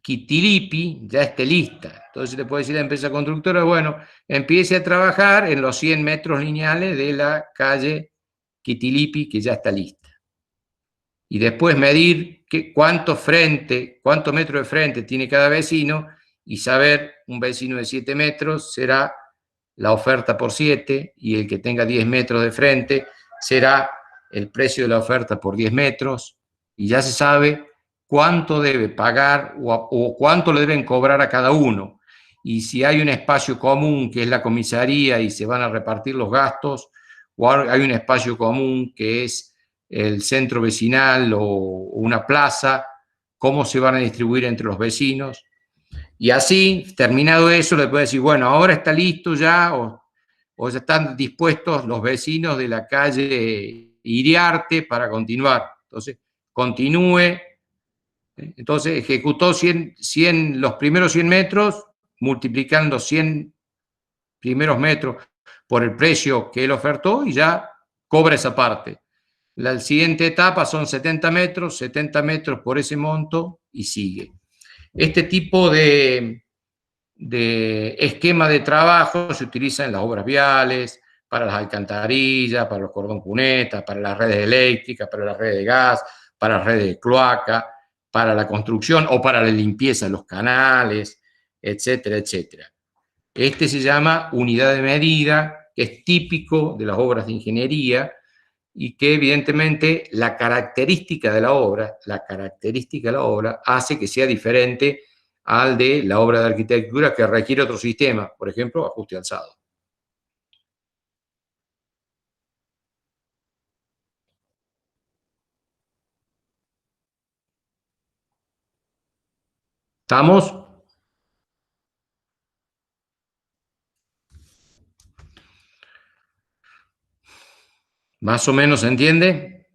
Quitilipi ya esté lista. Entonces le puede decir a la empresa constructora, bueno, empiece a trabajar en los 100 metros lineales de la calle Quitilipi que ya está lista. Y después medir cuánto metros de frente tiene cada vecino y saber, un vecino de 7 metros será la oferta por 7 y el que tenga 10 metros de frente será el precio de la oferta por 10 metros y ya se sabe cuánto debe pagar o cuánto le deben cobrar a cada uno. Y si hay un espacio común que es la comisaría y se van a repartir los gastos, o hay un espacio común que es el centro vecinal o una plaza, cómo se van a distribuir entre los vecinos. Y así, terminado eso, le puede decir, bueno, ahora está listo ya, o ya están dispuestos los vecinos de la calle Iriarte para continuar. Entonces, continúe. Entonces, ejecutó los primeros 100 metros, multiplicando 100 primeros metros por el precio que él ofertó y ya cobra esa parte. La siguiente etapa son 70 metros por ese monto y sigue. Este tipo de esquema de trabajo se utiliza en las obras viales, para las alcantarillas, para los cordón cunetas, para las redes eléctricas, para las redes de gas, para las redes de cloaca, para la construcción o para la limpieza de los canales, etcétera, etcétera. Este se llama unidad de medida, que es típico de las obras de ingeniería y que evidentemente la característica de la obra hace que sea diferente al de la obra de arquitectura que requiere otro sistema, por ejemplo, ajuste alzado. ¿Estamos? ¿Más o menos se entiende?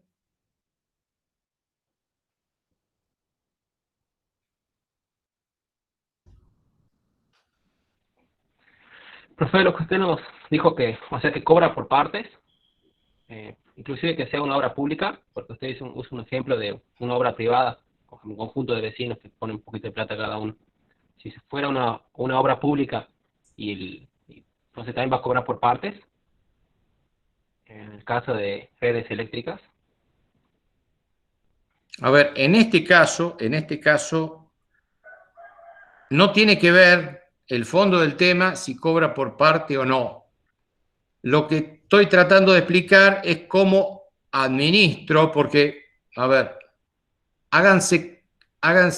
Profe, lo que usted nos dijo que, o sea, que cobra por partes, inclusive que sea una obra pública, porque usted usa un ejemplo de una obra privada, un conjunto de vecinos que ponen un poquito de plata cada uno. Si fuera una obra pública entonces también va a cobrar por partes, en el caso de redes eléctricas. A ver, en este caso, no tiene que ver el fondo del tema si cobra por parte o no. Lo que estoy tratando de explicar es cómo administro, porque, a ver, háganse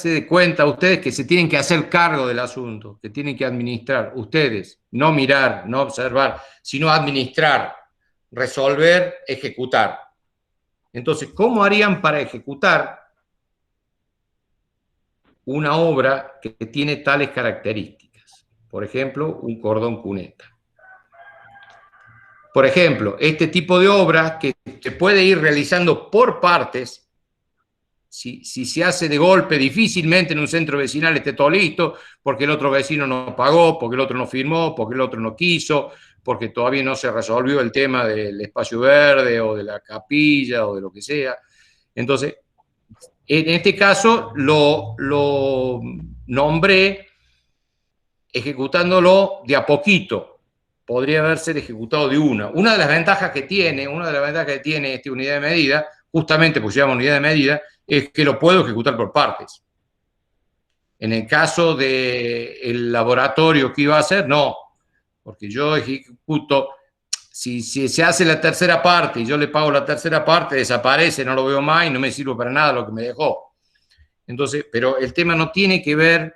de cuenta ustedes que se tienen que hacer cargo del asunto, que tienen que administrar ustedes, no mirar, no observar, sino administrar, resolver, ejecutar. Entonces, ¿cómo harían para ejecutar una obra que tiene tales características? Por ejemplo, un cordón cuneta. Por ejemplo, este tipo de obra que se puede ir realizando por partes. Si se hace de golpe, difícilmente en un centro vecinal esté todo listo, porque el otro vecino no pagó, porque el otro no firmó, porque el otro no quiso, porque todavía no se resolvió el tema del espacio verde o de la capilla o de lo que sea. Entonces, en este caso lo nombré ejecutándolo de a poquito. Podría haber sido ejecutado de una. Una de las ventajas que tiene esta unidad de medida, justamente porque se llama unidad de medida, es que lo puedo ejecutar por partes. En el caso del laboratorio que iba a hacer, no, porque yo ejecuto, si se hace la tercera parte y yo le pago la tercera parte, desaparece, no lo veo más y no me sirve para nada lo que me dejó. Entonces, pero el tema no tiene que ver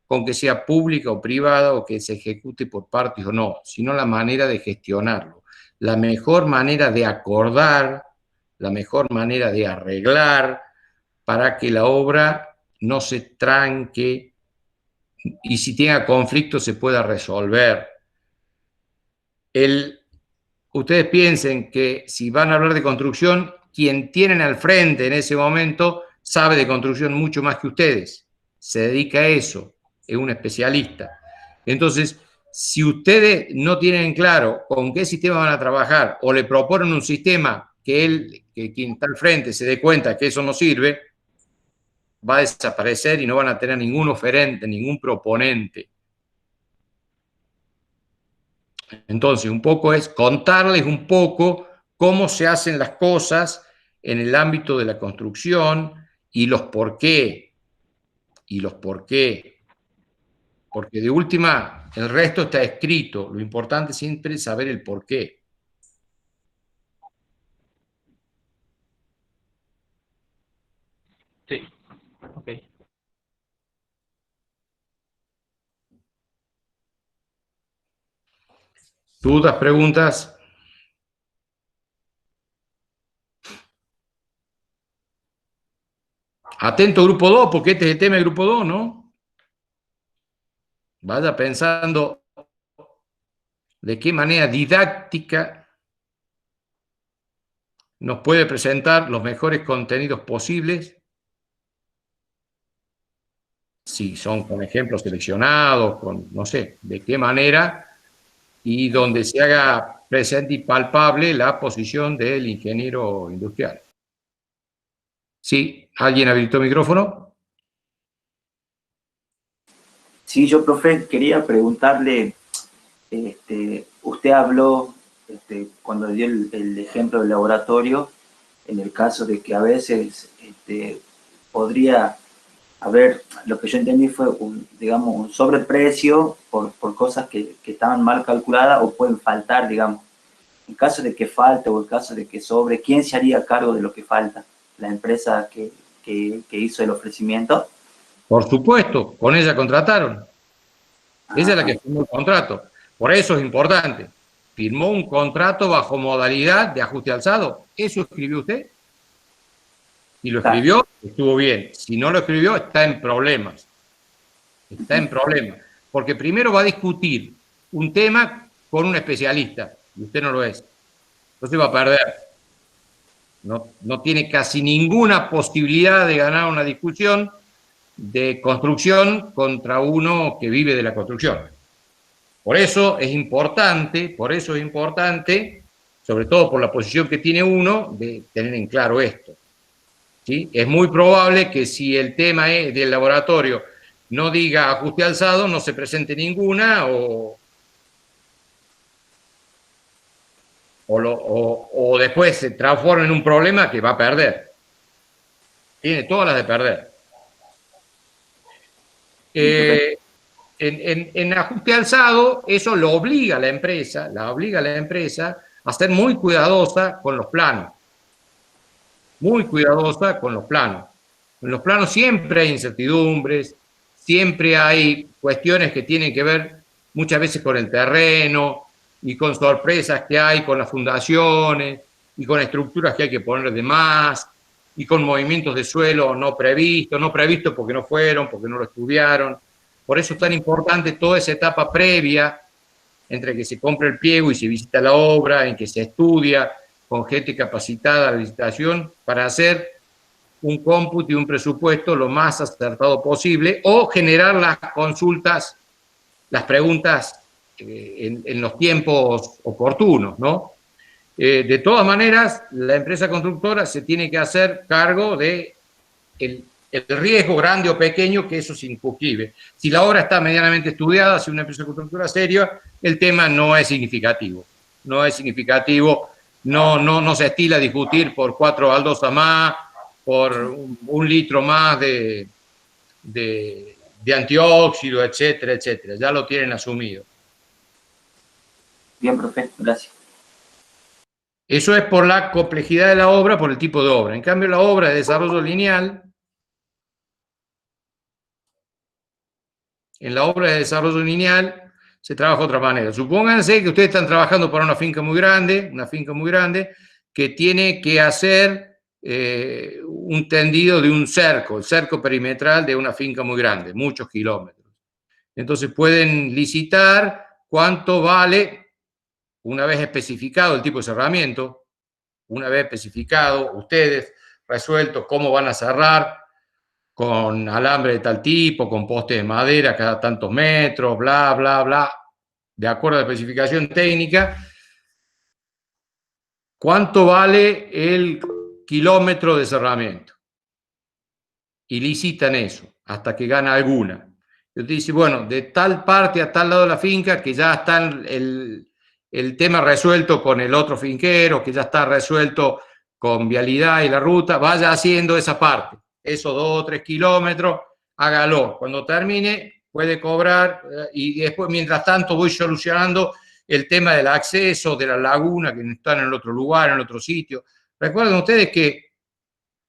con que sea pública o privada o que se ejecute por partes o no, sino la manera de gestionarlo. La mejor manera de acordar, la mejor manera de arreglar, para que la obra no se tranque y si tenga conflicto se pueda resolver. Ustedes piensen que si van a hablar de construcción, quien tienen al frente en ese momento sabe de construcción mucho más que ustedes, se dedica a eso, es un especialista. Entonces, si ustedes no tienen claro con qué sistema van a trabajar o le proponen un sistema que quien está al frente se dé cuenta que eso no sirve, va a desaparecer y no van a tener ningún oferente, ningún proponente. Entonces, un poco es contarles un poco cómo se hacen las cosas en el ámbito de la construcción y los por qué. Porque de última, el resto está escrito. Lo importante siempre es saber el por qué. Sí, ok. ¿Dudas, preguntas? Atento grupo 2, porque este es el tema del grupo 2, ¿no? Vaya pensando de qué manera didáctica nos puede presentar los mejores contenidos posibles, si son con ejemplos seleccionados, con no sé de qué manera, y donde se haga presente y palpable la posición del ingeniero industrial. ¿Sí? ¿Alguien habilitó el micrófono? Sí, yo, profe, quería preguntarle, usted habló, cuando dio el ejemplo del laboratorio, en el caso de que a veces podría a ver, lo que yo entendí fue, digamos, un sobreprecio por cosas que estaban mal calculadas o pueden faltar, digamos. En caso de que falte o en caso de que sobre, ¿quién se haría cargo de lo que falta? ¿La empresa que hizo el ofrecimiento? Por supuesto, con ella contrataron. Ella es la que firmó el contrato. Por eso es importante. Firmó un contrato bajo modalidad de ajuste alzado. ¿Eso escribió usted? Si lo escribió, estuvo bien. Si no lo escribió, está en problemas. Está en problemas. Porque primero va a discutir un tema con un especialista, y usted no lo es. Entonces va a perder. No tiene casi ninguna posibilidad de ganar una discusión de construcción contra uno que vive de la construcción. Por eso es importante, sobre todo por la posición que tiene uno, de tener en claro esto. ¿Sí? Es muy probable que si el tema es del laboratorio no diga ajuste alzado, no se presente ninguna o después se transforma en un problema que va a perder. Tiene todas las de perder. En ajuste alzado, eso lo obliga a la empresa, a ser muy cuidadosa con los planos. Muy cuidadosa con los planos. En los planos siempre hay incertidumbres, siempre hay cuestiones que tienen que ver muchas veces con el terreno y con sorpresas que hay con las fundaciones y con estructuras que hay que poner de más y con movimientos de suelo no previstos porque no fueron, porque no lo estudiaron. Por eso es tan importante toda esa etapa previa entre que se compra el pliego y se visita la obra, en que se estudia con gente capacitada a la licitación para hacer un cómputo y un presupuesto lo más acertado posible o generar las consultas, las preguntas en los tiempos oportunos, ¿no? De todas maneras, la empresa constructora se tiene que hacer cargo de el riesgo grande o pequeño que eso se incursive. Si la obra está medianamente estudiada, si una empresa constructora seria, el tema no es significativo. No es significativo, no se estila a discutir por 4 baldosas más, por un litro más de antióxido, etcétera, etcétera. Ya lo tienen asumido. Bien, profe, gracias. Eso es por la complejidad de la obra, por el tipo de obra. En cambio, la obra de desarrollo lineal, en la obra de desarrollo lineal se trabaja de otra manera. Supónganse que ustedes están trabajando para una finca muy grande, que tiene que hacer un tendido de un cerco, el cerco perimetral de una finca muy grande, muchos kilómetros. Entonces pueden licitar cuánto vale, una vez especificado el tipo de cerramiento, una vez especificado, ustedes resuelto cómo van a cerrar, con alambre de tal tipo, con poste de madera cada tantos metros, bla, bla, bla, de acuerdo a la especificación técnica, ¿cuánto vale el kilómetro de cerramiento? Y licitan eso, hasta que gana alguna. Entonces dice, bueno, de tal parte a tal lado de la finca, que ya está el tema resuelto con el otro finquero, que ya está resuelto con vialidad y la ruta, vaya haciendo esa parte. Esos 2 o 3 kilómetros, hágalo. Cuando termine, puede cobrar y después, mientras tanto, voy solucionando el tema del acceso, de la laguna, que están en el otro lugar, en el otro sitio. Recuerden ustedes que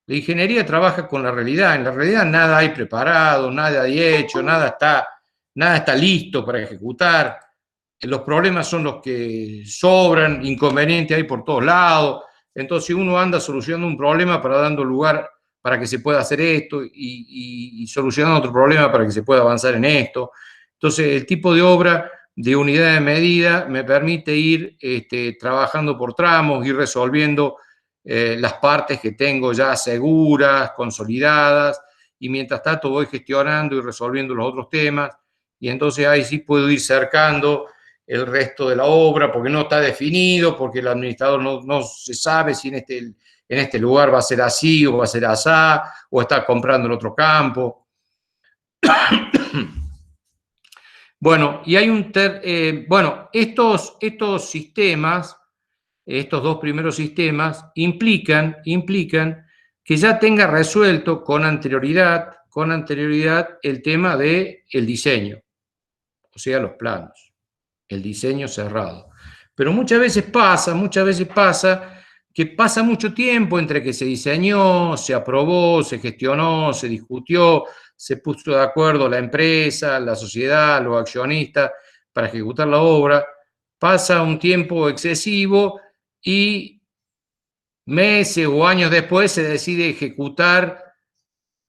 la ingeniería trabaja con la realidad. En la realidad nada hay preparado, nada hay hecho, nada está listo para ejecutar. Los problemas son los que sobran, inconvenientes hay por todos lados. Entonces uno anda solucionando un problema para dando lugar para que se pueda hacer esto y solucionando otro problema para que se pueda avanzar en esto. Entonces el tipo de obra de unidad de medida me permite ir trabajando por tramos, ir resolviendo las partes que tengo ya seguras, consolidadas, y mientras tanto voy gestionando y resolviendo los otros temas, y entonces ahí sí puedo ir cercando el resto de la obra, porque no está definido, porque el administrador no se sabe si en este lugar va a ser así o va a ser asá, o está comprando en otro campo. Bueno, y hay estos sistemas, estos 2 primeros sistemas, implican que ya tenga resuelto con anterioridad con anterioridad el tema del diseño, o sea, los planos, el diseño cerrado. Pero muchas veces pasa que pasa mucho tiempo entre que se diseñó, se aprobó, se gestionó, se discutió, se puso de acuerdo la empresa, la sociedad, los accionistas para ejecutar la obra. Pasa un tiempo excesivo y meses o años después se decide ejecutar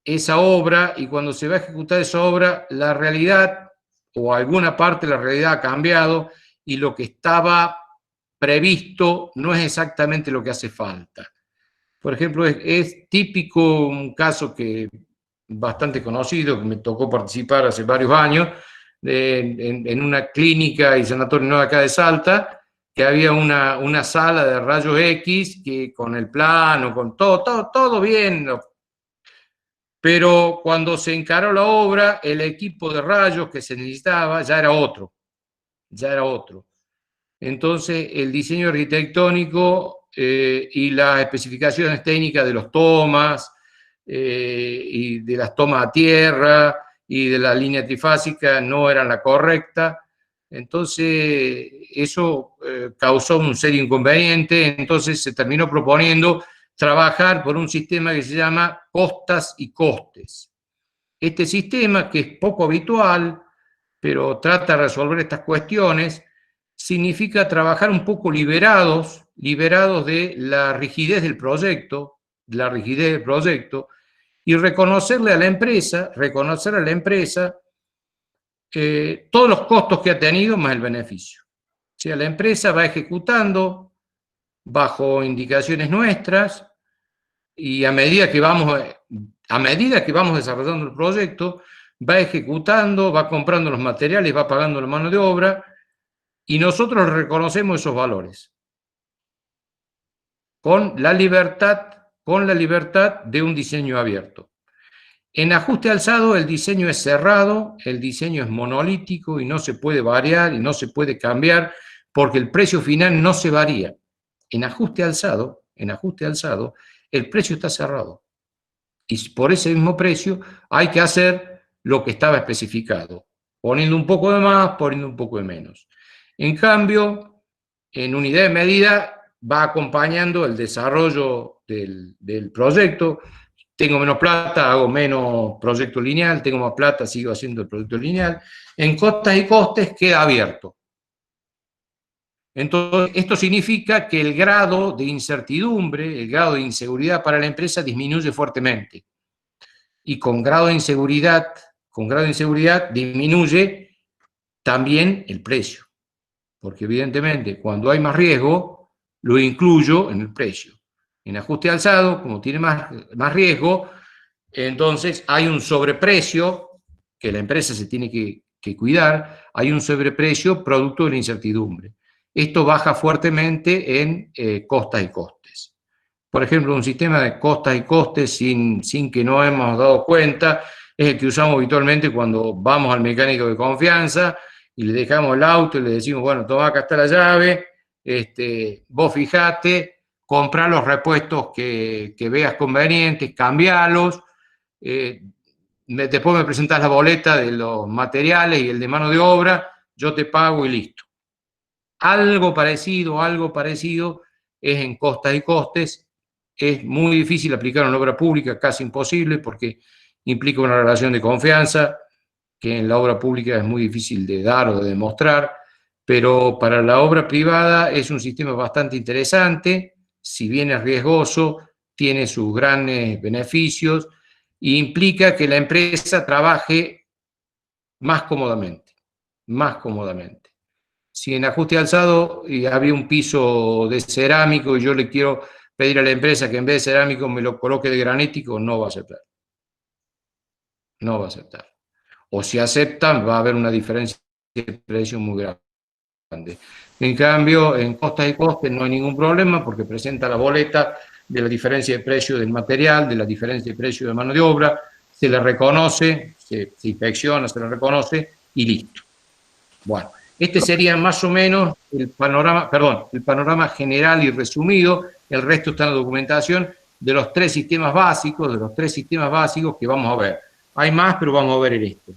esa obra, y cuando se va a ejecutar esa obra, la realidad o alguna parte de la realidad ha cambiado y lo que estaba previsto no es exactamente lo que hace falta. Por ejemplo, es típico un caso que bastante conocido, que me tocó participar hace varios años, en una clínica y sanatorio no acá de Salta, que había una sala de rayos X que con el plano, con todo bien, pero cuando se encaró la obra, el equipo de rayos que se necesitaba ya era otro. Entonces, el diseño arquitectónico y las especificaciones técnicas de los tomas y de las tomas a tierra y de la línea trifásica no eran la correcta. Entonces, eso causó un serio inconveniente. Entonces, se terminó proponiendo trabajar por un sistema que se llama costas y costes. Este sistema, que es poco habitual, pero trata de resolver estas cuestiones, significa trabajar un poco liberados de la rigidez del proyecto, y reconocer a la empresa todos los costos que ha tenido más el beneficio. O sea, la empresa va ejecutando bajo indicaciones nuestras, y a medida que vamos desarrollando el proyecto, va ejecutando, va comprando los materiales, va pagando la mano de obra, y nosotros reconocemos esos valores con la libertad de un diseño abierto. En ajuste alzado el diseño es cerrado, el diseño es monolítico y no se puede variar y no se puede cambiar porque el precio final no se varía. En ajuste alzado, el precio está cerrado. Y por ese mismo precio hay que hacer lo que estaba especificado, poniendo un poco de más, poniendo un poco de menos. En cambio, en unidad de medida va acompañando el desarrollo del proyecto. Tengo menos plata, hago menos proyecto lineal, tengo más plata, sigo haciendo el proyecto lineal. En costas y costes queda abierto. Entonces, esto significa que el grado de incertidumbre, el grado de inseguridad para la empresa disminuye fuertemente. Y con grado de inseguridad disminuye también el precio. Porque evidentemente cuando hay más riesgo, lo incluyo en el precio. En ajuste alzado, como tiene más riesgo, entonces hay un sobreprecio que la empresa se tiene que cuidar, hay un sobreprecio producto de la incertidumbre. Esto baja fuertemente en costas y costes. Por ejemplo, un sistema de costas y costes sin que nos hemos dado cuenta es el que usamos habitualmente cuando vamos al mecánico de confianza y le dejamos el auto y le decimos, bueno, toma, acá está la llave, vos fijate, comprá los repuestos que veas convenientes, cambialos, después me presentás la boleta de los materiales y el de mano de obra, yo te pago y listo. Algo parecido es en costas y costes. Es muy difícil aplicar en obra pública, casi imposible, porque implica una relación de confianza que en la obra pública es muy difícil de dar o de demostrar, pero para la obra privada es un sistema bastante interesante, si bien es riesgoso, tiene sus grandes beneficios e implica que la empresa trabaje más cómodamente. Si en ajuste alzado había un piso de cerámico y yo le quiero pedir a la empresa que en vez de cerámico me lo coloque de granítico, no va a aceptar. O si aceptan, va a haber una diferencia de precio muy grande. En cambio, en costas y costes no hay ningún problema porque presenta la boleta de la diferencia de precio del material, de la diferencia de precio de mano de obra, se le reconoce, se inspecciona, se le reconoce y listo. Bueno, este sería más o menos el panorama general y resumido. El resto está en la documentación de los tres sistemas básicos que vamos a ver. Hay más, pero vamos a ver en esto.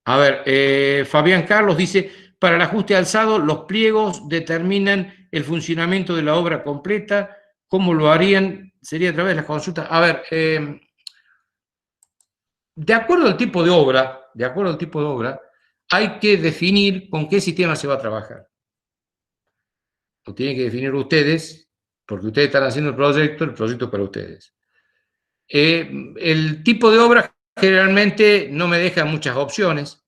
A ver, Fabián Carlos dice, para el ajuste alzado, los pliegos determinan el funcionamiento de la obra completa. ¿Cómo lo harían? Sería a través de las consultas. A ver, de acuerdo al tipo de obra, hay que definir con qué sistema se va a trabajar. Lo tienen que definir ustedes, porque ustedes están haciendo el proyecto es para ustedes. El tipo de obra generalmente no me deja muchas opciones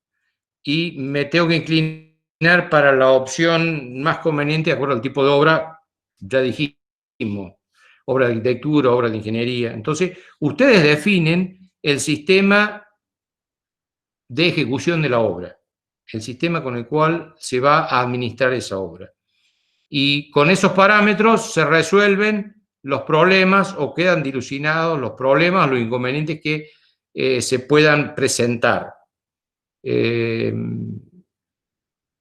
y me tengo que inclinar para la opción más conveniente de acuerdo al tipo de obra, ya dijimos, obra de arquitectura, obra de ingeniería. Entonces, ustedes definen el sistema de ejecución de la obra, el sistema con el cual se va a administrar esa obra. Y con esos parámetros se resuelven los problemas o quedan dilucidados los problemas, los inconvenientes que se puedan presentar.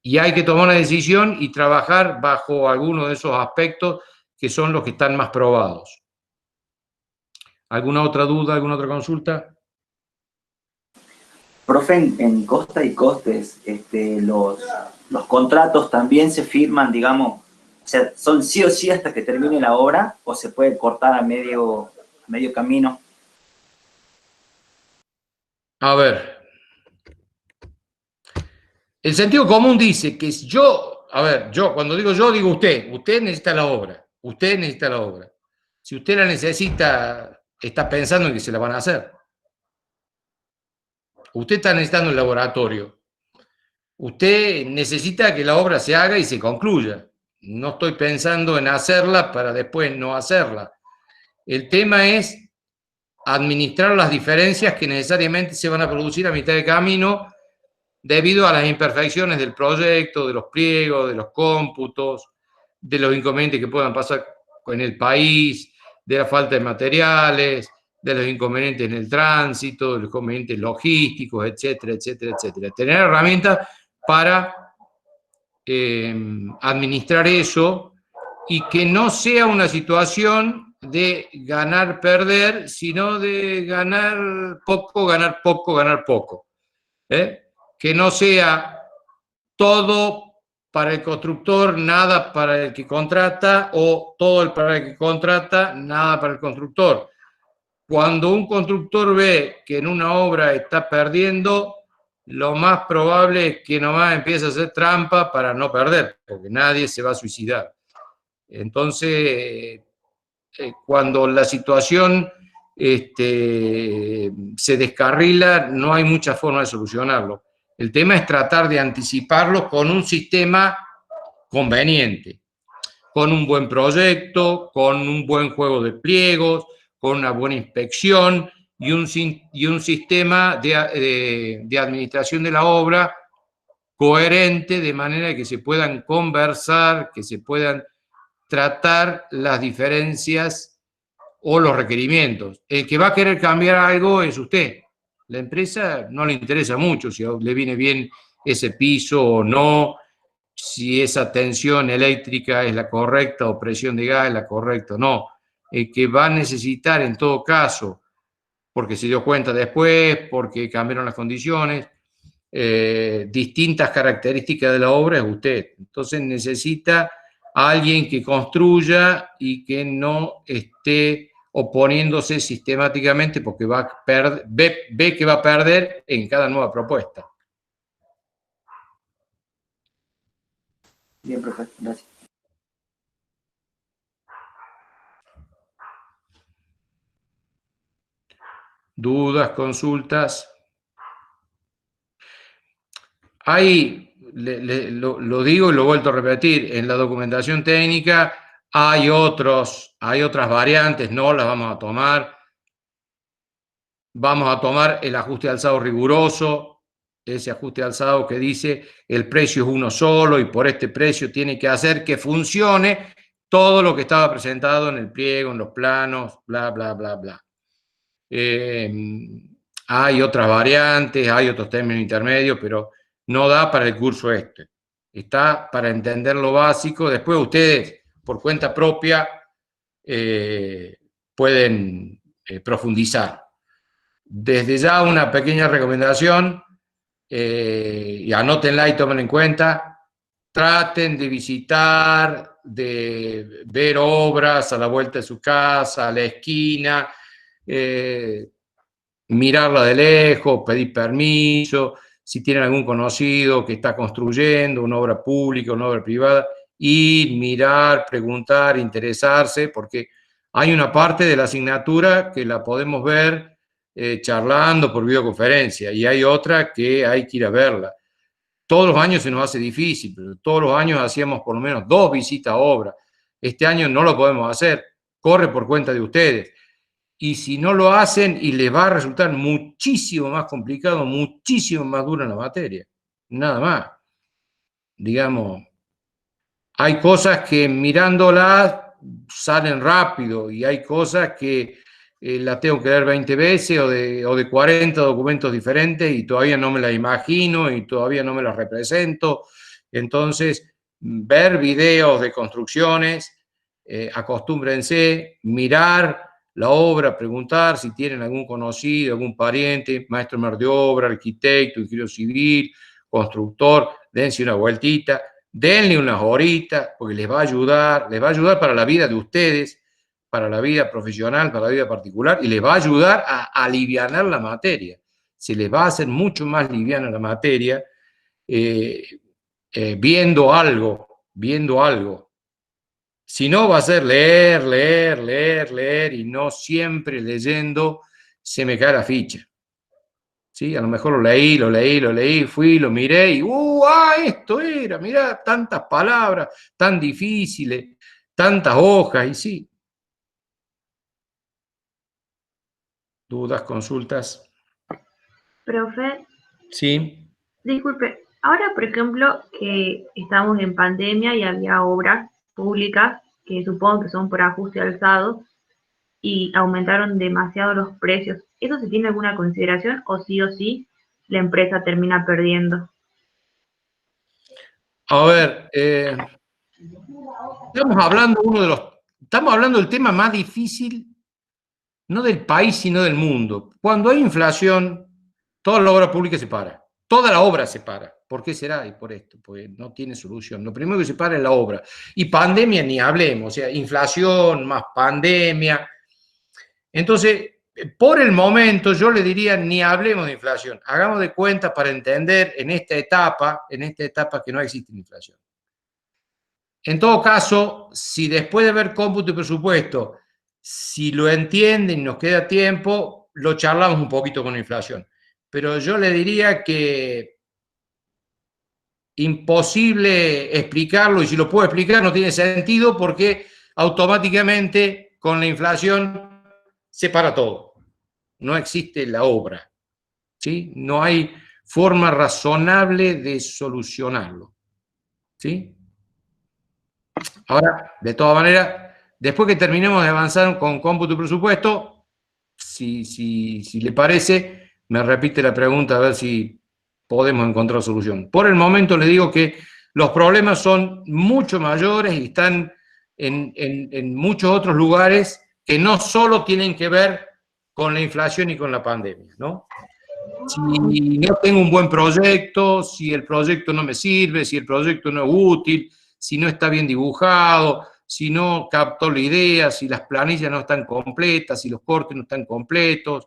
Y hay que tomar una decisión y trabajar bajo alguno de esos aspectos que son los que están más probados. ¿Alguna otra duda, alguna otra consulta? Profe, en Costa y Costes, los contratos también se firman, digamos, o sea, ¿son sí o sí hasta que termine la obra o se puede cortar a medio camino? A ver, el sentido común dice que yo, cuando digo yo, digo usted necesita la obra, usted necesita la obra. Si usted la necesita, está pensando en que se la van a hacer. Usted está necesitando el laboratorio. Usted necesita que la obra se haga y se concluya. No estoy pensando en hacerla para después no hacerla. El tema es administrar las diferencias que necesariamente se van a producir a mitad de camino debido a las imperfecciones del proyecto, de los pliegos, de los cómputos, de los inconvenientes que puedan pasar en el país, de la falta de materiales, de los inconvenientes en el tránsito, de los inconvenientes logísticos, etcétera, etcétera, etcétera. Tener herramientas para administrar eso y que no sea una situación de ganar-perder, sino de ganar poco, ganar poco, ganar poco. Que no sea todo para el constructor, nada para el que contrata, o todo para el que contrata, nada para el constructor. Cuando un constructor ve que en una obra está perdiendo, lo más probable es que nomás empiece a hacer trampa para no perder, porque nadie se va a suicidar. Entonces, cuando la situación se descarrila, no hay mucha forma de solucionarlo. El tema es tratar de anticiparlo con un sistema conveniente, con un buen proyecto, con un buen juego de pliegos, con una buena inspección y un sistema de administración de la obra coherente, de manera que se puedan conversar, que se puedan tratar las diferencias o los requerimientos. El que va a querer cambiar algo es usted. La empresa no le interesa mucho si le viene bien ese piso o no, si esa tensión eléctrica es la correcta o presión de gas es la correcta o no. El que va a necesitar en todo caso, porque se dio cuenta después, porque cambiaron las condiciones, distintas características de la obra es usted. Entonces necesita a alguien que construya y que no esté oponiéndose sistemáticamente porque ve que va a perder en cada nueva propuesta. Bien, profe, gracias. ¿Dudas, consultas? Hay, lo digo y lo he vuelto a repetir, en la documentación técnica hay otras variantes, no las vamos a tomar. Vamos a tomar el ajuste alzado riguroso, ese ajuste alzado que dice el precio es uno solo y por este precio tiene que hacer que funcione todo lo que estaba presentado en el pliego, en los planos, bla, bla, bla, bla. Hay otras variantes, hay otros términos intermedios, pero no da para el curso este. está para entender lo básico. Después ustedes, por cuenta propia, pueden profundizar. Desde ya una pequeña recomendación, y anótenla y tomen en cuenta, traten de visitar, de ver obras a la vuelta de su casa, a la esquina, mirarla de lejos, pedir permiso, si tienen algún conocido que está construyendo una obra pública, una obra privada, y mirar, preguntar, interesarse, porque hay una parte de la asignatura que la podemos ver charlando por videoconferencia, y hay otra que hay que ir a verla. Todos los años se nos hace difícil, pero todos los años hacíamos por lo menos 2 visitas a obra. Este año no lo podemos hacer, corre por cuenta de ustedes. Y si no lo hacen, y les va a resultar muchísimo más complicado, muchísimo más duro en la materia. Nada más. Digamos, hay cosas que mirándolas salen rápido y hay cosas que las tengo que leer 20 veces o de 40 documentos diferentes y todavía no me las imagino y todavía no me las represento. Entonces, ver videos de construcciones, acostúmbrense, mirar la obra, preguntar si tienen algún conocido, algún pariente, maestro de obra, arquitecto, ingeniero civil, constructor, dense una vueltita, denle unas horitas, porque les va a ayudar para la vida de ustedes, para la vida profesional, para la vida particular, y les va a ayudar a alivianar la materia. Se les va a hacer mucho más liviana la materia viendo algo. Si no, va a ser leer, y no siempre leyendo se me cae la ficha. ¿Sí? A lo mejor lo leí, fui, lo miré y esto era, mirá, tantas palabras, tan difíciles, tantas hojas, y sí. ¿Dudas, consultas? Profe, Sí. disculpe, ahora por ejemplo que estamos en pandemia y había obras públicas que supongo que son por ajuste alzado y aumentaron demasiado los precios. ¿Eso se tiene alguna consideración o sí la empresa termina perdiendo? A ver, estamos hablando del tema más difícil, no del país, sino del mundo. Cuando hay inflación, toda la obra pública se para. Toda la obra se para. ¿Por qué será? Y por esto, porque no tiene solución. Lo primero que se para es la obra. Y pandemia ni hablemos, o sea, inflación más pandemia. Entonces, por el momento yo le diría ni hablemos de inflación. Hagamos de cuenta para entender en esta etapa que no existe inflación. En todo caso, si después de ver cómputo y presupuesto, si lo entienden y nos queda tiempo, lo charlamos un poquito con inflación. Pero yo le diría que imposible explicarlo, y si lo puedo explicar no tiene sentido porque automáticamente con la inflación se para todo. No existe la obra, ¿sí? No hay forma razonable de solucionarlo, ¿sí? Ahora, de todas maneras, después que terminemos de avanzar con cómputo y presupuesto, si le parece, me repite la pregunta a ver si podemos encontrar solución. Por el momento le digo que los problemas son mucho mayores y están en muchos otros lugares que no solo tienen que ver con la inflación y con la pandemia, ¿no? Si no tengo un buen proyecto, si el proyecto no me sirve, si el proyecto no es útil, si no está bien dibujado, si no captó la idea, si las planillas no están completas, si los cortes no están completos,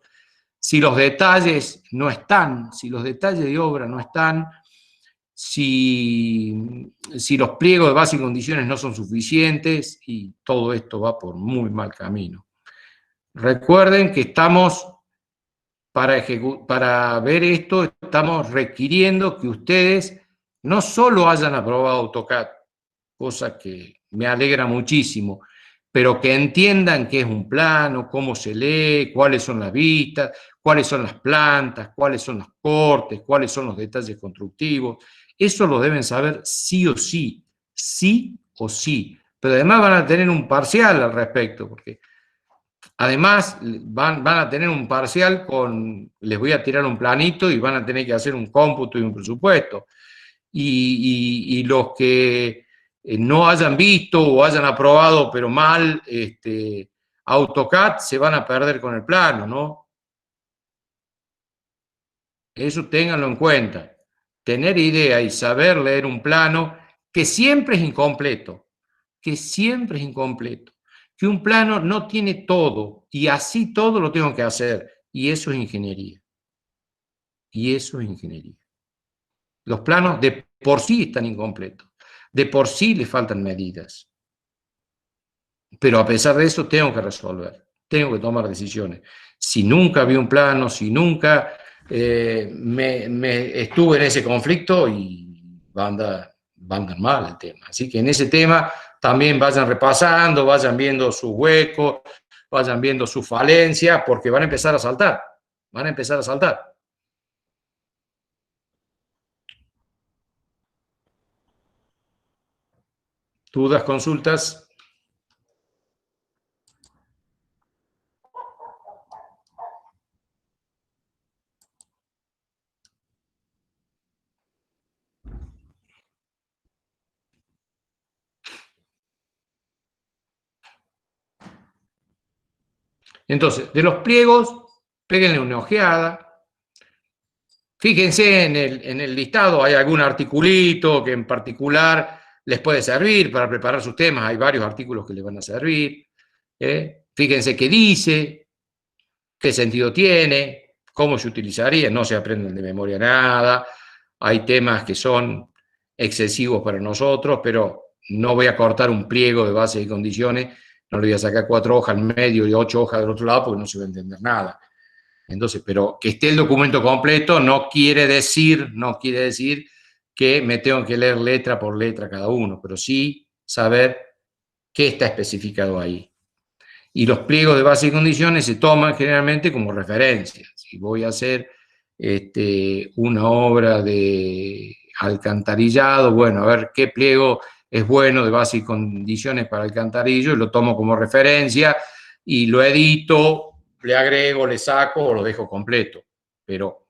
si los detalles no están, si los detalles de obra no están, si los pliegos de base y condiciones no son suficientes, y todo esto va por muy mal camino. Recuerden que estamos, para ver esto, estamos requiriendo que ustedes no solo hayan aprobado AutoCAD, cosa que me alegra muchísimo, pero que entiendan qué es un plano, cómo se lee, cuáles son las vistas, cuáles son las plantas, cuáles son los cortes, cuáles son los detalles constructivos. Eso lo deben saber sí o sí, pero además van a tener un parcial al respecto, porque además van a tener un parcial les voy a tirar un planito y van a tener que hacer un cómputo y un presupuesto. y los que no hayan visto o hayan aprobado pero mal AutoCAD se van a perder con el plano, ¿no? Eso ténganlo en cuenta. Tener idea y saber leer un plano que siempre es incompleto, que siempre es incompleto, que un plano no tiene todo y así todo lo tengo que hacer y eso es ingeniería. Y eso es ingeniería. Los planos de por sí están incompletos, de por sí le faltan medidas, pero a pesar de eso tengo que resolver, tengo que tomar decisiones. Si nunca vi un plano, si nunca me estuve en ese conflicto y va a andar mal el tema. Así que en ese tema también vayan repasando, vayan viendo sus huecos, vayan viendo sus falencias, porque van a empezar a saltar, van a empezar a saltar. ¿Dudas, consultas? Entonces, de los pliegos, péguenle una ojeada. Fíjense en el listado, hay algún articulito que en particular les puede servir para preparar sus temas. Hay varios artículos que les van a servir. Fíjense qué dice, qué sentido tiene, cómo se utilizaría. No se aprenden de memoria nada. Hay temas que son excesivos para nosotros, pero no voy a cortar un pliego de bases y condiciones, no le voy a sacar 4 hojas al medio y 8 hojas del otro lado porque no se va a entender nada. Entonces, pero que esté el documento completo no quiere decir que me tengo que leer letra por letra cada uno, pero sí saber qué está especificado ahí. Y los pliegos de base y condiciones se toman generalmente como referencia. Si voy a hacer una obra de alcantarillado, bueno, a ver qué pliego es bueno de base y condiciones para alcantarillo, y lo tomo como referencia y lo edito, le agrego, le saco o lo dejo completo. Pero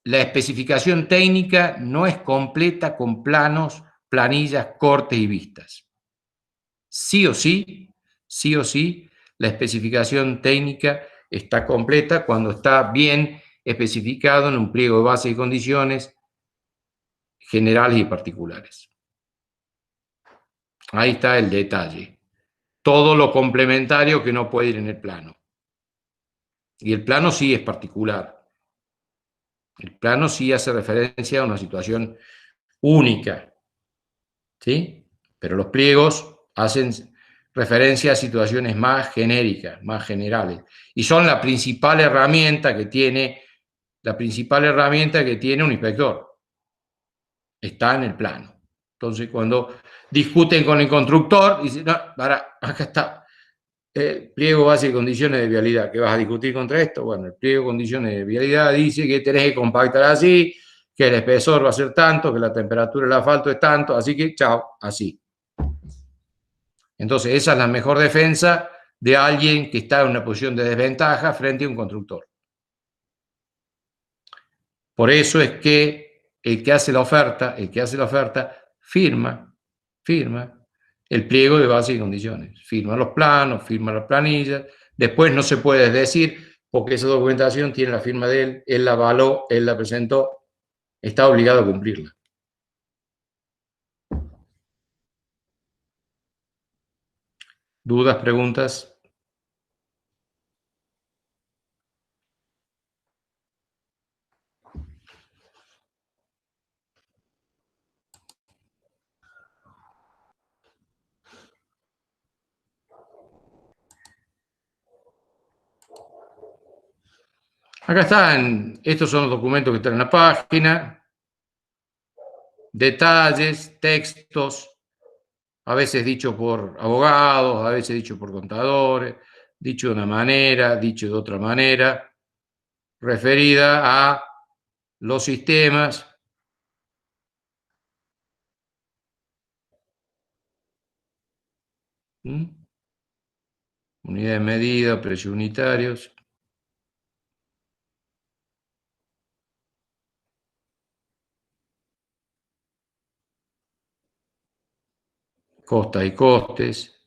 la especificación técnica no es completa con planos, planillas, cortes y vistas. Sí o sí, la especificación técnica está completa cuando está bien especificado en un pliego de base y condiciones generales y particulares. Ahí está el detalle. Todo lo complementario que no puede ir en el plano. Y el plano sí es particular. El plano sí hace referencia a una situación única, ¿sí? Pero los pliegos hacen referencia a situaciones más genéricas, más generales. Y son la principal herramienta que tiene un inspector. Está en el plano. Entonces, cuando discuten con el constructor, dicen, no, para, acá está. El pliego base y condiciones de vialidad. ¿Qué vas a discutir contra esto? Bueno, el pliego de condiciones de vialidad dice que tenés que compactar así, que el espesor va a ser tanto, que la temperatura del asfalto es tanto, así que chao, así. Entonces, esa es la mejor defensa de alguien que está en una posición de desventaja frente a un constructor. Por eso es que el que hace la oferta, firma el pliego de base y condiciones. Firma los planos, firma las planillas. Después no se puede decir, porque esa documentación tiene la firma de él la avaló, él la presentó, está obligado a cumplirla. ¿Dudas, preguntas? Acá están, estos son los documentos que están en la página, detalles, textos, a veces dicho por abogados, a veces dicho por contadores, dicho de una manera, dicho de otra manera, referida a los sistemas unidad de medida, precios unitarios. costas y costes.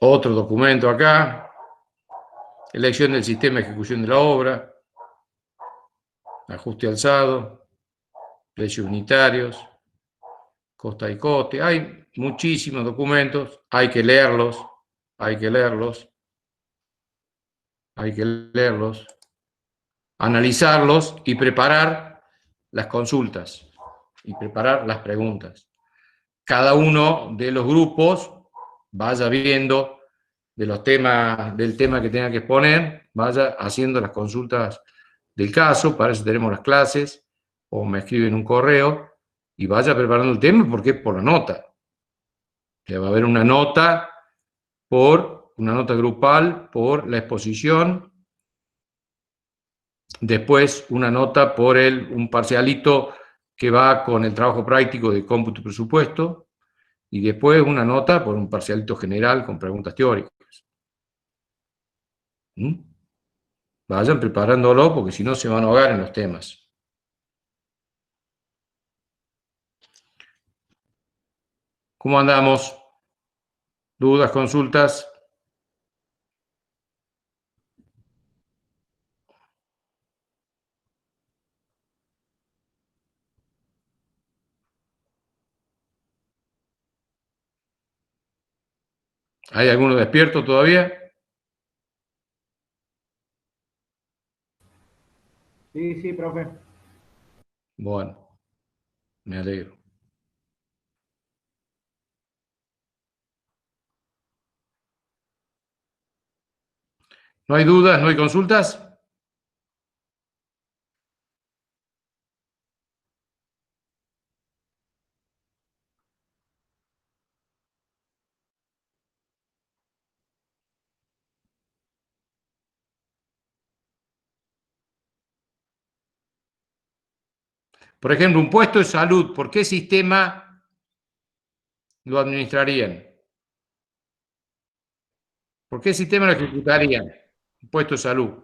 Otro documento acá, elección del sistema de ejecución de la obra, ajuste alzado, precios unitarios, costa y coste. Hay muchísimos documentos, hay que leerlos, hay que leerlos, hay que leerlos, analizarlos y preparar las consultas y preparar las preguntas. Cada uno de los grupos vaya viendo de los temas, del tema que tenga que exponer, vaya haciendo las consultas del caso, para eso tenemos las clases, o me escriben un correo, y vaya preparando el tema porque es por la nota. Le va a haber una nota grupal por la exposición, después una nota por un parcialito que va con el trabajo práctico de cómputo y presupuesto, y después una nota por un parcialito general con preguntas teóricas. Vayan preparándolo porque si no se van a ahogar en los temas. ¿Cómo andamos? ¿Dudas, consultas? ¿Hay alguno despierto todavía? Sí, sí, profe. Bueno, me alegro. ¿No hay dudas? ¿No hay consultas? Por ejemplo, un puesto de salud, ¿por qué sistema lo administrarían? ¿Por qué sistema lo ejecutarían? Un puesto de salud.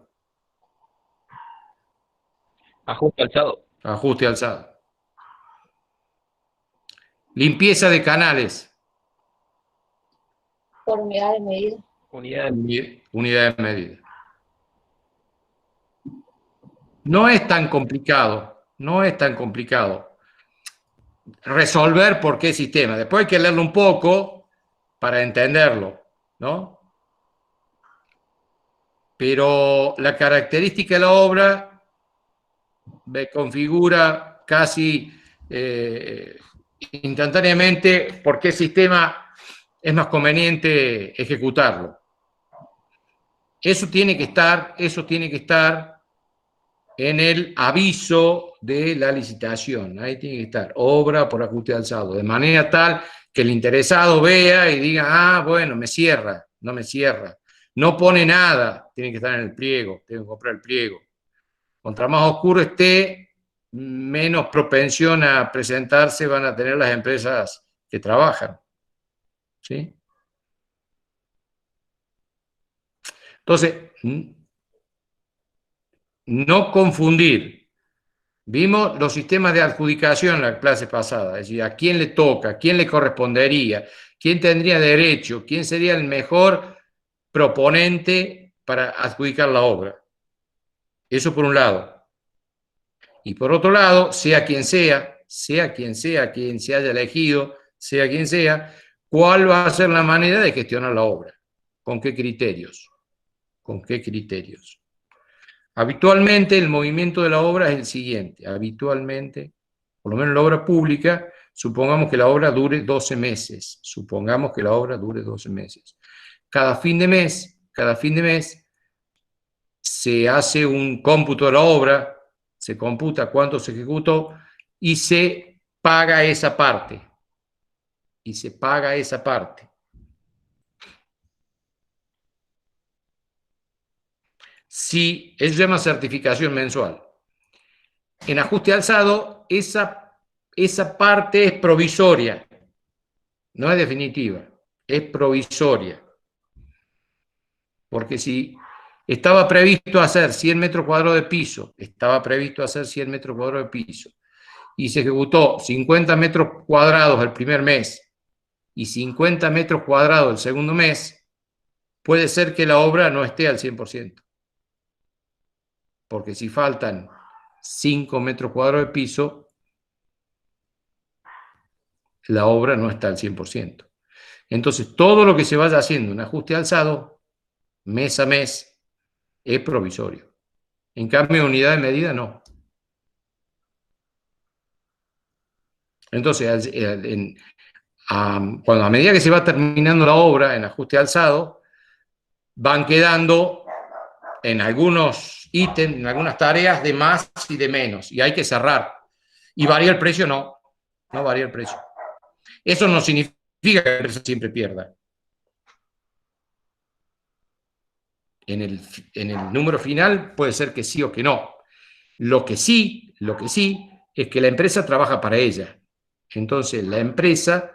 Ajuste alzado. Ajuste alzado. Limpieza de canales. Por unidad de medida. Unidad de medida. No es tan complicado, no es tan complicado resolver por qué sistema. Después hay que leerlo un poco para entenderlo, ¿no? Pero la característica de la obra me configura casi instantáneamente por qué sistema es más conveniente ejecutarlo. Eso tiene que estar en el aviso de la licitación. Ahí tiene que estar, obra por ajuste alzado, de manera tal que el interesado vea y diga, ah, bueno, me cierra, no me cierra. No pone nada, tiene que estar en el pliego, tengo que comprar el pliego. Contra más oscuro esté, menos propensión a presentarse van a tener las empresas que trabajan. ¿Sí? Entonces, no confundir. Vimos los sistemas de adjudicación en la clase pasada, es decir, a quién le toca, a quién le correspondería, quién tendría derecho, quién sería el mejor proponente para adjudicar la obra. Eso por un lado. Y por otro lado, sea quien sea quien se haya elegido, sea quien sea, ¿cuál va a ser la manera de gestionar la obra? ¿Con qué criterios? ¿Con qué criterios? Habitualmente el movimiento de la obra es el siguiente. Habitualmente, por lo menos en la obra pública, supongamos que la obra dure 12 meses. Supongamos que la obra dure 12 meses. cada fin de mes, se hace un cómputo de la obra, se computa cuánto se ejecutó y se paga esa parte. Si eso se llama certificación mensual. En ajuste alzado, esa parte es provisoria, no es definitiva, es provisoria. Porque si estaba previsto hacer 100 metros cuadrados de piso, y se ejecutó 50 metros cuadrados el primer mes y 50 metros cuadrados el segundo mes, puede ser que la obra no esté al 100%. Porque si faltan 5 metros cuadrados de piso, la obra no está al 100%. Entonces, todo lo que se vaya haciendo en ajuste alzado, mes a mes, es provisorio. En cambio, unidad de medida, no. Entonces, cuando a medida que se va terminando la obra en ajuste alzado, van quedando en algunos ítems, en algunas tareas de más y de menos, y hay que cerrar. ¿Y varía el precio? No, no varía el precio. Eso no significa que la empresa siempre pierda. En el número final puede ser que sí o que no. Lo que sí es que la empresa trabaja para ella. Entonces, la empresa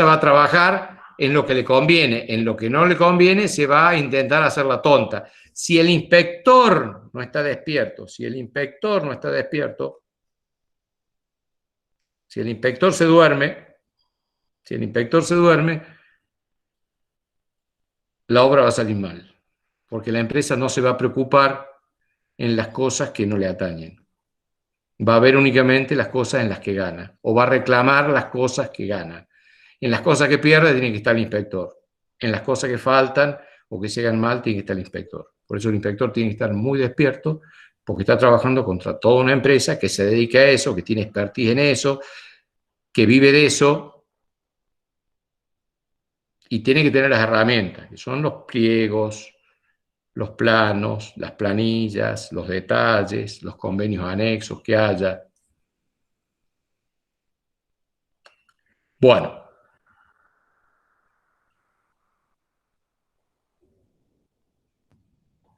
va a trabajar en lo que le conviene. En lo que no le conviene se va a intentar hacer la tonta. Si el inspector no está despierto, si el inspector se duerme, la obra va a salir mal, porque la empresa no se va a preocupar en las cosas que no le atañen. Va a ver únicamente las cosas en las que gana, o va a reclamar las cosas que gana. En las cosas que pierde tiene que estar el inspector. En las cosas que faltan o que se hagan mal tiene que estar el inspector. Por eso el inspector tiene que estar muy despierto, porque está trabajando contra toda una empresa que se dedica a eso, que tiene expertise en eso, que vive de eso, y tiene que tener las herramientas, que son los pliegos, los planos, las planillas, los detalles, los convenios anexos que haya. Bueno.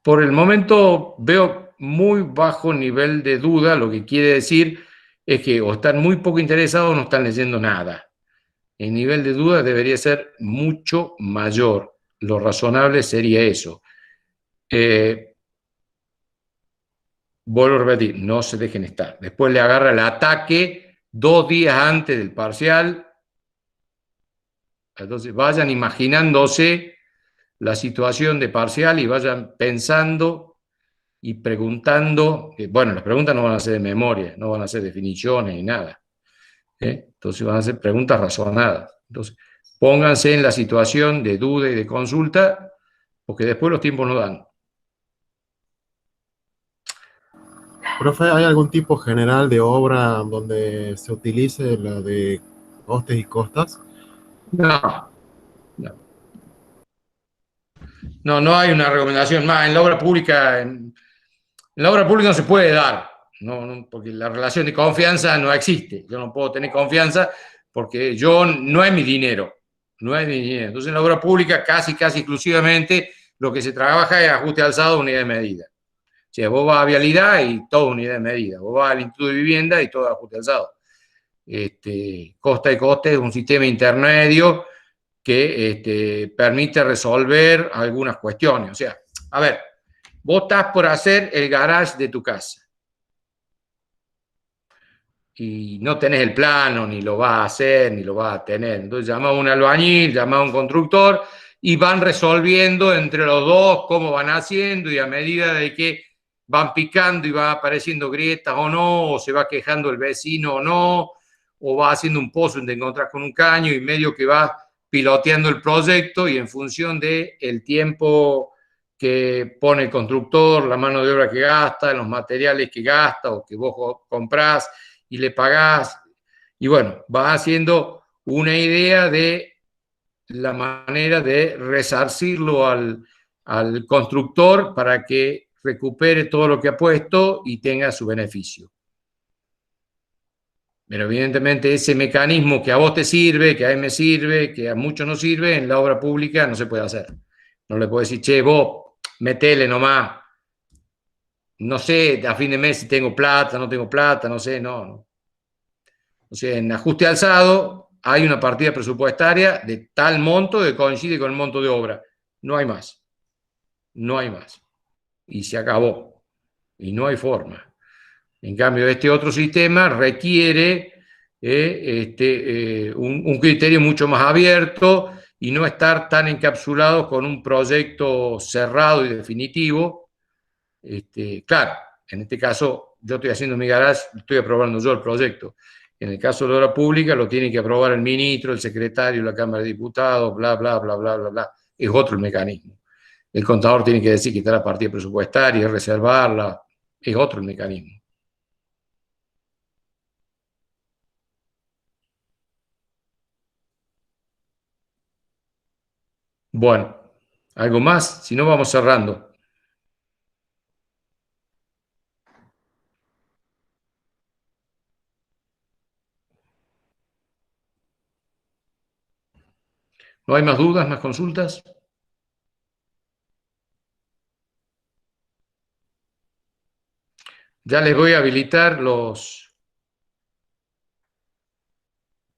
Por el momento veo muy bajo nivel de duda, lo que quiere decir es que o están muy poco interesados o no están leyendo nada. El nivel de duda debería ser mucho mayor. Lo razonable sería eso. Vuelvo a repetir, no se dejen estar. Después le agarra el ataque 2 días antes del parcial. Entonces vayan imaginándose la situación de parcial y vayan pensando y preguntando. Bueno, las preguntas no van a ser de memoria, no van a ser definiciones ni nada. Entonces van a ser preguntas razonadas. Entonces, pónganse en la situación de duda y de consulta, porque después los tiempos no dan. Profe, ¿hay algún tipo general de obra donde se utilice la de costes y costas? No hay una recomendación más. En la obra pública, no se puede dar, porque la relación de confianza no existe. Yo no puedo tener confianza porque no es mi dinero. Entonces, en la obra pública, casi exclusivamente, lo que se trabaja es ajuste alzado, unidad de medida. O sea, vos vas a vialidad y todo unidad de medida. Vos vas al Instituto de Vivienda y todo ajuste alzado. Costa y coste es un sistema intermedio que permite resolver algunas cuestiones. O sea, a ver, vos estás por hacer el garage de tu casa y no tenés el plano, ni lo vas a hacer, ni lo vas a tener. Entonces llama a un albañil, llama a un constructor y van resolviendo entre los dos cómo van haciendo, y a medida de que van picando y van apareciendo grietas o no, o se va quejando el vecino o no, o va haciendo un pozo y te encontrás con un caño y medio que va piloteando el proyecto, y en función del tiempo que pone el constructor, la mano de obra que gasta, los materiales que gasta o que vos comprás y le pagás, y bueno, vas haciendo una idea de la manera de resarcirlo al constructor para que recupere todo lo que ha puesto y tenga su beneficio. Pero evidentemente ese mecanismo que a vos te sirve, que a mí me sirve, que a muchos no sirve, en la obra pública no se puede hacer. No le puedo decir, che, vos, metele nomás. No sé a fin de mes si tengo plata, no tengo plata, no sé, no. O sea, en ajuste alzado hay una partida presupuestaria de tal monto que coincide con el monto de obra. No hay más. No hay más. Y se acabó. Y no hay forma. En cambio, este otro sistema requiere un criterio mucho más abierto y no estar tan encapsulado con un proyecto cerrado y definitivo. Claro, en este caso, yo estoy haciendo mi garage, estoy aprobando yo el proyecto. En el caso de la obra pública, lo tiene que aprobar el ministro, el secretario, la Cámara de Diputados, bla, bla, bla, bla, bla, bla. Es otro el mecanismo. El contador tiene que decir que está la partida presupuestaria, reservarla. Es otro el mecanismo. Bueno, ¿algo más? Si no, vamos cerrando. ¿No hay más dudas, más consultas? Ya les voy a habilitar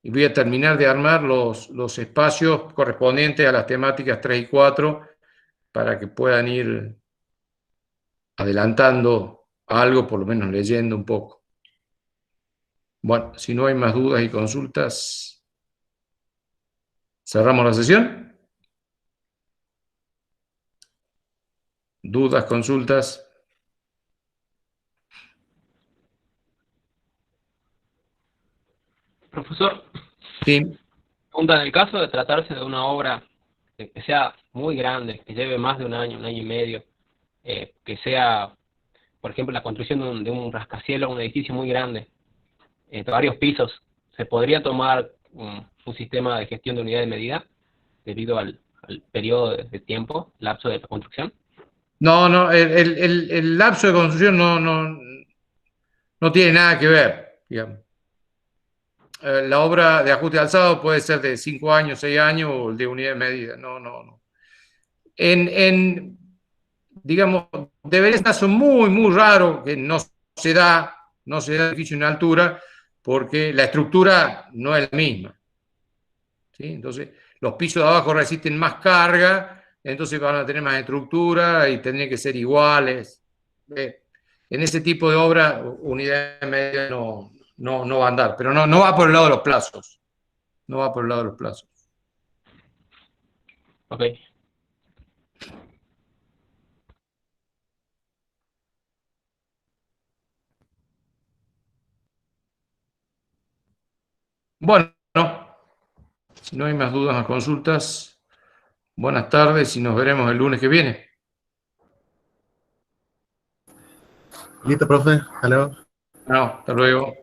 y voy a terminar de armar los espacios correspondientes a las temáticas 3 y 4 para que puedan ir adelantando algo, por lo menos leyendo un poco. Bueno, si no hay más dudas y consultas, cerramos la sesión. ¿Dudas, consultas? Profesor, Sí. pregunta, en el caso de tratarse de una obra que sea muy grande, que lleve más de un año y medio, que sea, por ejemplo, la construcción de un rascacielos, un edificio muy grande, de varios pisos, ¿se podría tomar un sistema de gestión de unidad de medida debido al periodo de tiempo, lapso de la construcción? No, el lapso de construcción no tiene nada que ver, digamos. La obra de ajuste alzado puede ser de 5 años, 6 años o el de unidad de medida. No. Digamos, debería ser un caso muy, muy raro que no se da edificio en altura porque la estructura no es la misma. ¿Sí? Entonces, los pisos de abajo resisten más carga, entonces van a tener más estructura y tendrían que ser iguales. En ese tipo de obra, unidad de medida no va a andar, pero no va por el lado de los plazos. No va por el lado de los plazos. Ok. Bueno, si no hay más dudas, más consultas, buenas tardes y nos veremos el lunes que viene. Listo, profe. Hasta luego. No, hasta luego.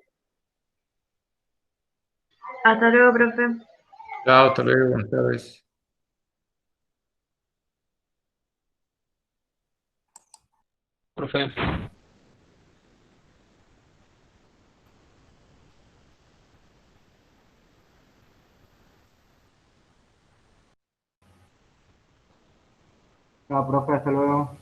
Hasta luego, profe. Chao, hasta luego, buenas tardes. Profe. Chao, profe, hasta luego.